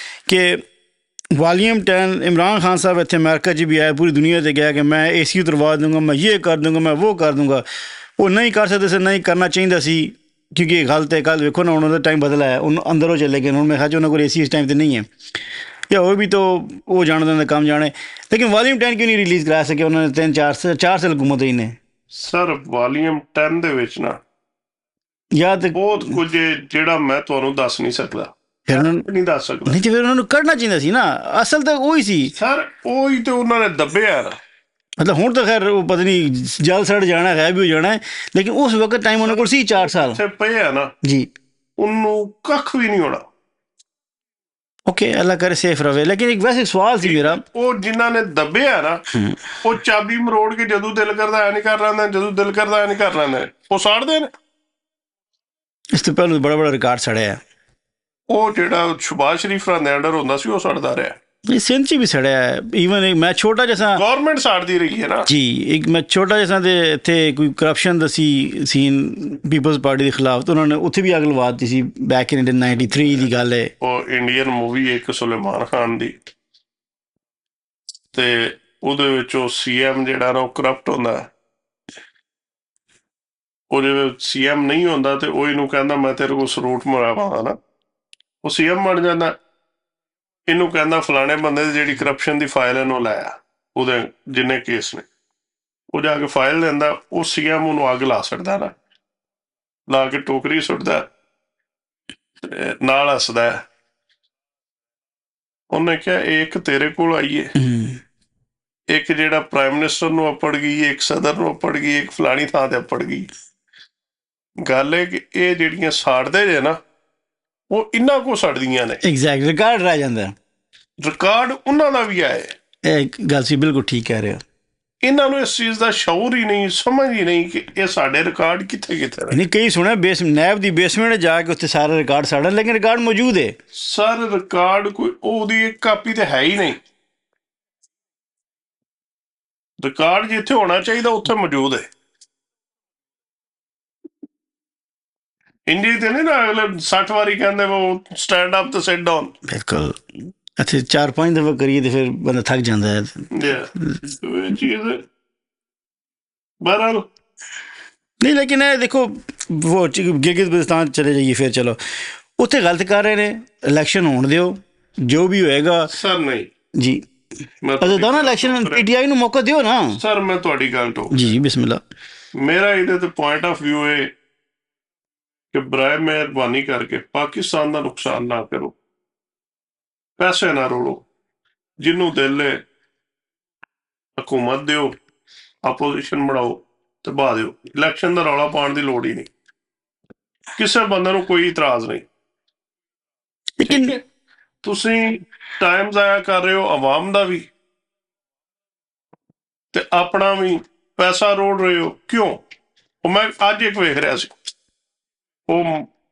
ਕਿ ਵਾਲੀਅਮ 10 ਇਮਰਾਨ ਖਾਨ ਸਾਹਿਬ ਇੱਥੇ ਅਮਰੀਕਾ 'ਚ ਵੀ ਆਇਆ, ਪੂਰੀ ਦੁਨੀਆ 'ਤੇ ਗਿਆ ਕਿ ਮੈਂ AC ਉਤਰਵਾ ਦੂੰਗਾ, ਮੈਂ ਇਹ ਕਰ ਦੂੰਗਾ, ਮੈਂ ਉਹ ਕਰ ਦੂੰਗਾ। ਉਹ ਨਹੀਂ ਕਰ ਸਕਦੇ ਸੀ, ਨਹੀਂ ਕਰਨਾ ਚਾਹੀਦਾ ਸੀ, ਕਿਉਂਕਿ ਗੱਲ ਤੇ ਕੱਲ੍ਹ ਵੇਖੋ ਨਾ, ਉਹਨਾਂ ਦਾ ਟਾਈਮ ਬਦਲਾ ਹੈ, ਉਹਨੂੰ ਅੰਦਰੋਂ ਚਲੇ ਗਏ। ਹੁਣ ਮੈਂ ਕਿਹਾ ਉਹਨਾਂ ਕੋਲ AC ਇਸ ਟਾਈਮ 'ਤੇ ਨਹੀਂ ਹੈ, ਜਾਂ ਉਹ ਵੀ ਤਾਂ ਉਹ ਜਾਣਦੇ ਨੇ ਕੰਮ ਜਾਣੇ। ਲੇਕਿਨ ਵਾਲੀਅਮ 10 ਕਿਉਂ ਨਹੀਂ ਰਿਲੀਜ਼ ਕਰਾ ਸਕੇ ਉਹਨਾਂ ਨੇ? 4 ਸਾਲ ਹਕੂਮਤ ਹੋਈ ਨੇ। ਸਰ ਵਾਲੀਅਮ 10 ਦੇ ਵਿੱਚ ਨਾ ਯਾਦ ਬਹੁਤ ਕੁਝ ਜਿਹੜਾ ਮੈਂ ਤੁਹਾਨੂੰ ਦੱਸ ਨਹੀਂ ਸਕਦਾ, ਨਹੀਂ ਦੱਸ ਸਕਦਾ। ਨਹੀਂ ਤੇ ਫਿਰ ਉਹਨਾਂ ਨੂੰ ਕੱਢਣਾ ਚਾਹੀਦਾ ਸੀ ਨਾ, ਅਸਲ ਤਾਂ ਉਹੀ ਸੀ ਸਰ, ਉਹੀ ਤੇ ਉਹਨਾਂ ਨੇ ਦੱਬਿਆ ਨਾ। ਮਤਲਬ ਹੁਣ ਤਾਂ ਖੈਰ ਉਹ ਪਤਾ ਨਹੀਂ ਜਲ ਸੜ ਜਾਣਾ, ਗਾਇਬ ਵੀ ਹੋ ਜਾਣਾ ਹੈ, ਲੇਕਿਨ ਉਸ ਵਕਤ ਟਾਈਮ ਉਹਨਾਂ ਕੋਲ ਸੀ 4 ਸਾਲ ਪਏ ਆ ਨਾ ਜੀ, ਉਹਨੂੰ ਕੱਖ ਵੀ ਨਹੀਂ ਹੋਣਾ। ਓਕੇ, ਅੱਲਾ ਕਰੇ ਸੇਫ ਰਵੇ। ਲੇਕਿਨ ਇੱਕ ਵੈਸੇ ਸਵਾਲ ਸੀ ਮੇਰਾ, ਉਹ ਜਿਨ੍ਹਾਂ ਨੇ ਦੱਬਿਆ ਨਾ, ਉਹ ਚਾਬੀ ਮਰੋੜ ਕੇ ਜਦੋਂ ਦਿਲ ਕਰਦਾ ਐ ਨਹੀਂ ਕਰ ਲੈਂਦੇ, ਜਦੋਂ ਦਿਲ ਕਰਦਾ ਐ ਨਹੀਂ ਕਰ ਲੈਂਦੇ, ਉਹ ਸਾੜਦੇ ਨੇ। ਇਸ ਤੋਂ ਪਹਿਲਾਂ ਬੜਾ ਬੜਾ ਰਿਕਾਰਡ ਸੜਿਆ। ਉਹ ਜਿਹੜਾ ਸ਼ੁਬਾਜ਼ ਸ਼ਰੀਫ ਦੇ ਅੰਡਰ ਹੁੰਦਾ ਸੀ ਉਹ ਸੜਦਾ ਰਿਹਾ। ਸਿੰਧ 'ਚ ਵੀ ਸੜਿਆ ਹੈ। ਈਵਨ ਮੈਂ ਛੋਟਾ ਜਿਹਾ ਗੌਰਮੈਂਟ ਸਾੜਦੀ ਰਹੀ ਹੈ ਨਾ ਜੀ। ਇੱਕ ਮੈਂ ਛੋਟਾ ਜਿਹਾ ਤੇ ਇੱਥੇ ਕੋਈ ਕਰਪਸ਼ਨ ਦਾ ਸੀਨ ਪੀਪਲਸ ਪਾਰਟੀ ਦੇ ਖਿਲਾਫ, ਤਾਂ ਉਹਨਾਂ ਨੇ ਉੱਥੇ ਵੀ ਅੱਗ ਲਵਾ ਦਿੱਤੀ ਸੀ। ਬੈਕ ਇਨ 93 ਦੀ ਗੱਲ ਹੈ। ਉਹ ਇੰਡੀਅਨ ਮੂਵੀ ਇੱਕ ਸੁਲੇਮਾਨ ਖਾਨ ਦੀ, ਤੇ ਉਹਦੇ ਵਿੱਚ ਉਹ CM ਜਿਹੜਾ ਨਾ ਉਹ ਕਰਪਟ ਹੁੰਦਾ। ਉਹ ਜਿਵੇਂ CM ਨਹੀਂ ਹੁੰਦਾ ਤੇ ਉਹ ਇਹਨੂੰ ਕਹਿੰਦਾ ਮੈਂ ਤੇਰੇ ਕੋਲ ਸਰੂਟ ਮਰਾਵਾਂ ਨਾ, ਉਹ CM ਬਣ ਜਾਂਦਾ। ਇਹਨੂੰ ਕਹਿੰਦਾ ਫਲਾਣੇ ਬੰਦੇ ਦੀ ਜਿਹੜੀ ਕਰਪਸ਼ਨ ਦੀ ਫਾਈਲ ਇਹਨੂੰ ਲਾਇਆ, ਉਹਦੇ ਜਿੰਨੇ ਕੇਸ ਨੇ, ਉਹ ਜਾ ਕੇ ਫਾਈਲ ਲੈਂਦਾ। ਉਹ CM ਉਹਨੂੰ ਅੱਗ ਲਾ ਸਕਦਾ ਨਾ, ਲਾ ਕੇ ਟੋਕਰੀ ਸੁੱਟਦਾ, ਨਾਲ ਹੱਸਦਾ। ਉਹਨੇ ਕਿਹਾ ਇੱਕ ਤੇਰੇ ਕੋਲ ਆਈਏ, ਇੱਕ ਜਿਹੜਾ ਪ੍ਰਾਈਮ ਮਿਨਿਸਟਰ ਨੂੰ ਅੱਪੜ ਗਈ, ਇੱਕ ਸਦਰ ਨੂੰ ਅੱਪੜ ਗਈ, ਇੱਕ ਫਲਾਣੀ ਥਾਂ ਤੇ ਅੱਪੜ ਗਈ। ਗੱਲ ਹੈ ਕਿ ਇਹ ਜਿਹੜੀਆਂ ਸਾੜਦੇ ਜੇ ਨਾ, ਉਹ ਇਹਨਾਂ ਕੋ ਸੜਦੀਆਂ ਨੇ। ਐਗਜ਼ੈਕਟ ਰਿਕਾਰਡ ਰਹਿ ਜਾਂਦਾ, ਰਿਕਾਰਡ ਉਹਨਾਂ ਦਾ ਵੀ ਆਏ। ਇਹ ਗੱਲ ਸੀ, ਬਿਲਕੁਲ ਠੀਕ ਕਹਿ ਰਹੇ ਹੋ। ਇਹਨਾਂ ਨੂੰ ਇਸ ਚੀਜ਼ ਦਾ ਸ਼ਊਰ ਹੀ ਨਹੀਂ, ਸਮਝ ਹੀ ਨਹੀਂ ਕਿ ਇਹ ਸਾਡੇ ਰਿਕਾਰਡ ਕਿੱਥੇ ਕਿੱਥੇ ਨੇ। ਨਹੀਂ, ਕਈ ਸੁਣਿਆ ਨੈਬ ਦੀ ਬੇਸਮੈਂਟ ਜਾ ਕੇ ਉੱਥੇ ਸਾਰਾ ਰਿਕਾਰਡ ਸਾੜਨ, ਲੇਕਿਨ ਰਿਕਾਰਡ ਮੌਜੂਦ ਹੈ। ਸਰ ਰਿਕਾਰਡ ਕੋਈ ਉਹਦੀ ਇੱਕ ਕਾਪੀ ਤੇ ਹੈ ਹੀ ਨਹੀਂ। ਰਿਕਾਰਡ ਜਿੱਥੇ ਹੋਣਾ ਚਾਹੀਦਾ ਉੱਥੇ ਮੌਜੂਦ ਹੈ। ਇੰਡੀ ਤੇ ਨਹੀਂ ਨਾ ਅਗਲੇ 60 ਵਾਰੀ ਕਹਿੰਦੇ ਉਹ ਸਟੈਂਡ ਅਪ ਤੇ ਸਿਟ ਡਾਊਨ। ਬਿਲਕੁਲ, ਅੱਛਾ 4-5 ਦਫਾ ਕਰੀਏ ਤੇ ਫਿਰ ਬੰਦਾ ਥੱਕ ਜਾਂਦਾ ਹੈ। ਇਹ ਚੀਜ਼ ਬਹਰਹਾਲ ਨਹੀਂ, ਲੇਕਿਨ ਇਹ ਦੇਖੋ ਉਹ ਗਿਲਗਿਤ ਬਲਤਿਸਤਾਨ ਚਲੇ ਜਾਈਏ, ਫਿਰ ਚਲੋ ਉੱਥੇ ਗਲਤ ਕਰ ਰਹੇ ਨੇ, ਇਲੈਕਸ਼ਨ ਹੋਣ ਦਿਓ, ਜੋ ਵੀ ਹੋਏਗਾ। ਸਰ ਨਹੀਂ ਜੀ, ਦੋ ਨਾ ਇਲੈਕਸ਼ਨ, PTI ਨੂੰ ਮੌਕਾ ਦਿਓ ਨਾ। ਸਰ ਮੈਂ ਤੁਹਾਡੀ ਗੱਲ ਤੋਂ ਜੀ ਬਿਸਮਿਲ੍ਲਾ। ਮੇਰਾ ਇਹਦੇ ਤੇ ਪੁਆਇੰਟ ਆਫ ਵਿਊ ਹੈ ਕਿ ਬਰਾਏ ਮਿਹਰਬਾਨੀ ਕਰਕੇ ਪਾਕਿਸਤਾਨ ਦਾ ਨੁਕਸਾਨ ਨਾ ਕਰੋ, ਪੈਸੇ ਨਾ ਰੋਲੋ, ਜਿਹਨੂੰ ਦਿਲ ਹੈ ਹਕੂਮਤ ਦਿਓ, ਆਪੋਜੀਸ਼ਨ ਬਣਾਓ ਤੇ ਬਹਾ ਦਿਓ। ਇਲੈਕਸ਼ਨ ਦਾ ਰੌਲਾ ਪਾਉਣ ਦੀ ਲੋੜ ਹੀ ਨਹੀਂ, ਕਿਸੇ ਬੰਦੇ ਨੂੰ ਕੋਈ ਇਤਰਾਜ਼ ਨਹੀਂ। ਲੇਕਿਨ ਤੁਸੀਂ ਟਾਈਮ ਜ਼ਾਇਆ ਕਰ ਰਹੇ ਹੋ, ਆਵਾਮ ਦਾ ਵੀ ਤੇ ਆਪਣਾ ਵੀ ਪੈਸਾ ਰੋੜ ਰਹੇ ਹੋ। ਕਿਉਂ? ਉਹ ਮੈਂ ਅੱਜ ਇੱਕ ਵੇਖ ਰਿਹਾ ਸੀ, ਉਹ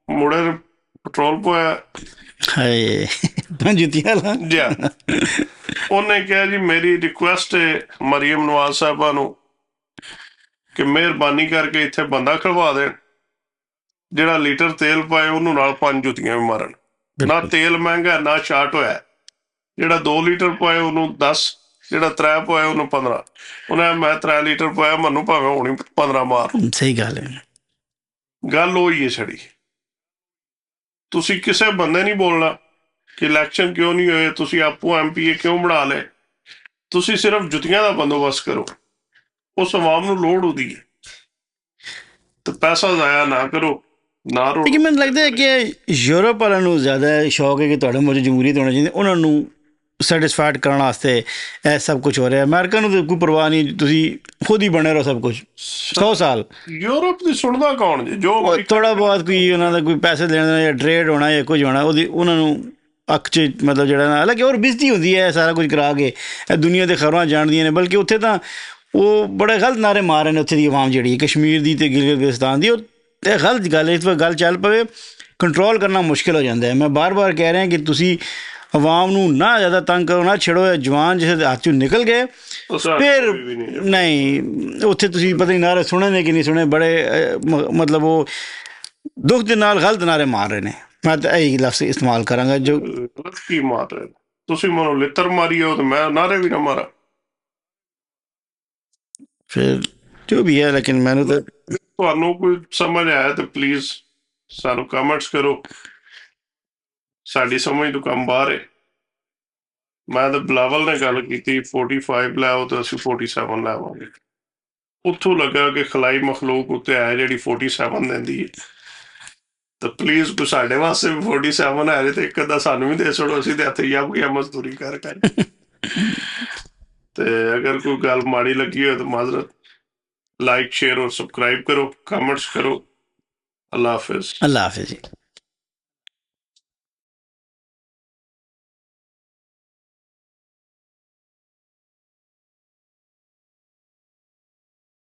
ਮੁੰਡੇ ਨੇ ਪੈਟਰੋਲ ਪਵਾਇਆ, ਜੀ ਉਹਨੇ ਕਿਹਾ ਜੀ ਮੇਰੀ ਰਿਕੁਐਸਟ ਹੈ ਮਰੀਮ ਨਵਾਜ਼ ਸਾਹਿਬਾਂ ਨੂੰ ਕਿ ਮਿਹਰਬਾਨੀ ਕਰਕੇ ਇੱਥੇ ਬੰਦਾ ਖੜਵਾ ਦੇਣ, ਜਿਹੜਾ ਲੀਟਰ ਤੇਲ ਪਾਏ ਉਹਨੂੰ ਨਾਲ 5 ਜੁੱਤੀਆਂ ਵੀ ਮਾਰਨ। ਨਾ ਤੇਲ ਮਹਿੰਗਾ ਨਾ ਸ਼ਾਰਟ ਹੋਇਆ, ਜਿਹੜਾ 2 ਲੀਟਰ ਪਾਏ ਉਹਨੂੰ 10, ਜਿਹੜਾ 3 ਪਾਏ ਉਹਨੂੰ 15। ਉਹਨੇ ਮੈਂ 3 ਲੀਟਰ ਪਾਇਆ, ਮੈਨੂੰ ਭਾਵੇਂ ਹੋਣੀ 15 ਮਾਰ। ਸਹੀ ਗੱਲ ਹੈ, ਗੱਲ ਉਹੀ ਹੈ ਛੜੀ। ਤੁਸੀਂ ਕਿਸੇ ਬੰਦੇ ਨਹੀਂ ਬੋਲਣਾ ਕਿ ਇਲੈਕਸ਼ਨ ਕਿਉਂ ਨਹੀਂ ਹੋਏ, ਤੁਸੀਂ ਆਪੋ MPA ਕਿਉਂ ਬਣਾ ਲਏ। ਤੁਸੀਂ ਸਿਰਫ ਜੁੱਤੀਆਂ ਦਾ ਬੰਦੋਬਸਤ ਕਰੋ, ਉਸ ਆਵਾਮ ਨੂੰ ਲੋੜ ਉਹਦੀ ਹੈ, ਤੇ ਪੈਸਾ ਜ਼ਾਇਆ ਨਾ ਕਰੋ, ਨਾ ਰੋ। ਲੇਕਿਨ ਮੈਨੂੰ ਲੱਗਦਾ ਹੈ ਕਿ ਯੂਰਪ ਵਾਲਿਆਂ ਨੂੰ ਜ਼ਿਆਦਾ ਸ਼ੌਕ ਹੈ ਕਿ ਤੁਹਾਡੇ ਮੁਲਕ ਜਮਹੂਰੀਅਤ ਹੋਣਾ ਚਾਹੀਦੀ, ਉਹਨਾਂ ਨੂੰ ਸੈਟਿਸਫਾਈਡ ਕਰਨ ਵਾਸਤੇ ਇਹ ਸਭ ਕੁਛ ਹੋ ਰਿਹਾ। ਅਮਰੀਕਾ ਨੂੰ ਤਾਂ ਕੋਈ ਪਰਵਾਹ ਨਹੀਂ, ਤੁਸੀਂ ਖੁਦ ਹੀ ਬਣੇ ਰਹੋ ਸਭ ਕੁਛ 100 ਸਾਲ। ਯੂਰਪ ਦੀ ਸੁਣਦਾ ਕੌਣ ਜੀ? ਜੋ ਥੋੜ੍ਹਾ ਬਹੁਤ ਕੋਈ ਉਹਨਾਂ ਦਾ ਕੋਈ ਪੈਸੇ ਦੇਣਾ ਜਾਂ ਟਰੇਡ ਹੋਣਾ ਜਾਂ ਕੁਝ ਹੋਣਾ, ਉਹਨਾਂ ਨੂੰ ਅੱਖ 'ਚ ਮਤਲਬ ਜਿਹੜਾ ਨਾ, ਹਾਲਾਂਕਿ ਹੋਰ ਬਿਜ਼ਤੀ ਹੁੰਦੀ ਹੈ ਸਾਰਾ ਕੁਝ ਕਰਾ ਕੇ, ਇਹ ਦੁਨੀਆ ਦੇ ਖਬਰਾਂ ਜਾਣਦੀਆਂ ਨੇ। ਬਲਕਿ ਉੱਥੇ ਤਾਂ ਉਹ ਬੜੇ ਗਲਤ ਨਾਅਰੇ ਮਾਰ ਰਹੇ ਨੇ, ਉੱਥੇ ਦੀ ਆਵਾਮ ਜਿਹੜੀ ਕਸ਼ਮੀਰ ਦੀ ਅਤੇ ਗਿਲਗਿਤ ਬਲਤਿਸਤਾਨ ਦੀ। ਉਹ ਇਹ ਗਲਤ ਗੱਲ ਹੈ, ਇਸ ਵਾਰ ਗੱਲ ਚੱਲ ਪਵੇ ਕੰਟਰੋਲ ਕਰਨਾ ਮੁਸ਼ਕਿਲ ਹੋ ਜਾਂਦਾ ਹੈ। ਮੈਂ ਬਾਰ-ਬਾਰ ਕਹਿ ਰਿਹਾ ਕਿ ਤੁਸੀਂ ਆਵਾਮ ਨੂੰ ਨਾ ਜ਼ਿਆਦਾ ਤੰਗ ਕਰੋ, ਨਾ ਛੇੜੋ। ਜਵਾਨ ਜਿਹੇ ਹੱਥ 'ਚੋਂ ਨਿਕਲ ਗਏ ਫਿਰ ਨਹੀਂ, ਉੱਥੇ ਤੁਸੀਂ ਪਤਾ ਨਹੀਂ ਨਾਅਰੇ ਸੁਣੇ ਨੇ ਕਿ ਨਹੀਂ ਸੁਣੇ, ਬੜੇ ਮਤਲਬ ਉਹ ਦੁੱਖ ਦੇ ਨਾਲ ਗਲਤ ਨਾਅਰੇ ਮਾਰ ਰਹੇ ਨੇ। ਮੈਂ ਤਾਂ ਇਹੀ ਲਫ਼ਜ਼ ਇਸਤੇਮਾਲ ਕਰਾਂਗਾ। ਜੋ ਕੀ ਮਾਰ ਰਹੇ ਤੁਸੀਂ, ਮੈਨੂੰ ਲਿੱਤਰ ਮਾਰੀ ਹੋ ਤੇ ਮੈਂ ਨਾਅਰੇ ਵੀ ਨਾ ਮਾਰਾਂ, ਫਿਰ ਜੋ ਵੀ ਹੈ। ਲੇਕਿਨ ਮੈਨੂੰ ਤਾਂ ਤੁਹਾਨੂੰ ਕੋਈ ਸਮਝ ਆਇਆ ਤਾਂ ਪਲੀਜ਼ ਸਾਨੂੰ ਕਮੈਂਟਸ ਕਰੋ, ਸਾਡੀ ਸਮਝ ਤੋਂ ਕੰਮ ਬਾਹਰ ਹੈ। ਮੈਂ ਤਾਂ ਬਿਲਾਵਲ ਨੇ ਗੱਲ ਕੀਤੀ 45 ਲੈ ਆਓ ਤਾਂ ਅਸੀਂ 47 ਲੈਵਾਂਗੇ। ਉੱਥੋਂ ਲੱਗਾ ਕਿ ਖਲਾਈ ਮਖਲੂਕ ਉੱਤੇ ਹੈ ਜਿਹੜੀ 47 ਦਿੰਦੀ ਹੈ, ਤਾਂ ਪਲੀਜ਼ ਕੋਈ ਸਾਡੇ ਵਾਸਤੇ ਵੀ 47 ਹੈ ਤੇ ਇੱਕ ਅੱਧਾ ਸਾਨੂੰ ਵੀ ਦੇ ਛੱਡੋ, ਅਸੀਂ ਤੇ ਇੱਥੇ ਜੱਬ ਗਿਆ ਮਜ਼ਦੂਰੀ ਕਰ ਕਰਕੇ। ਤੇ ਅਗਰ ਕੋਈ ਗੱਲ ਮਾੜੀ ਲੱਗੀ ਹੋਏ ਤਾਂ ਮਾਜ਼ਰਤ, ਲਾਈਕ ਸ਼ੇਅਰ ਔਰ ਸਬਸਕ੍ਰਾਈਬ ਕਰੋ, ਕਮੈਂਟਸ ਕਰੋ। ਅੱਲਾ ਹਾਫਿਜ਼। ਅੱਲਾ ਹਾਫਿਜ਼ ਜੀ।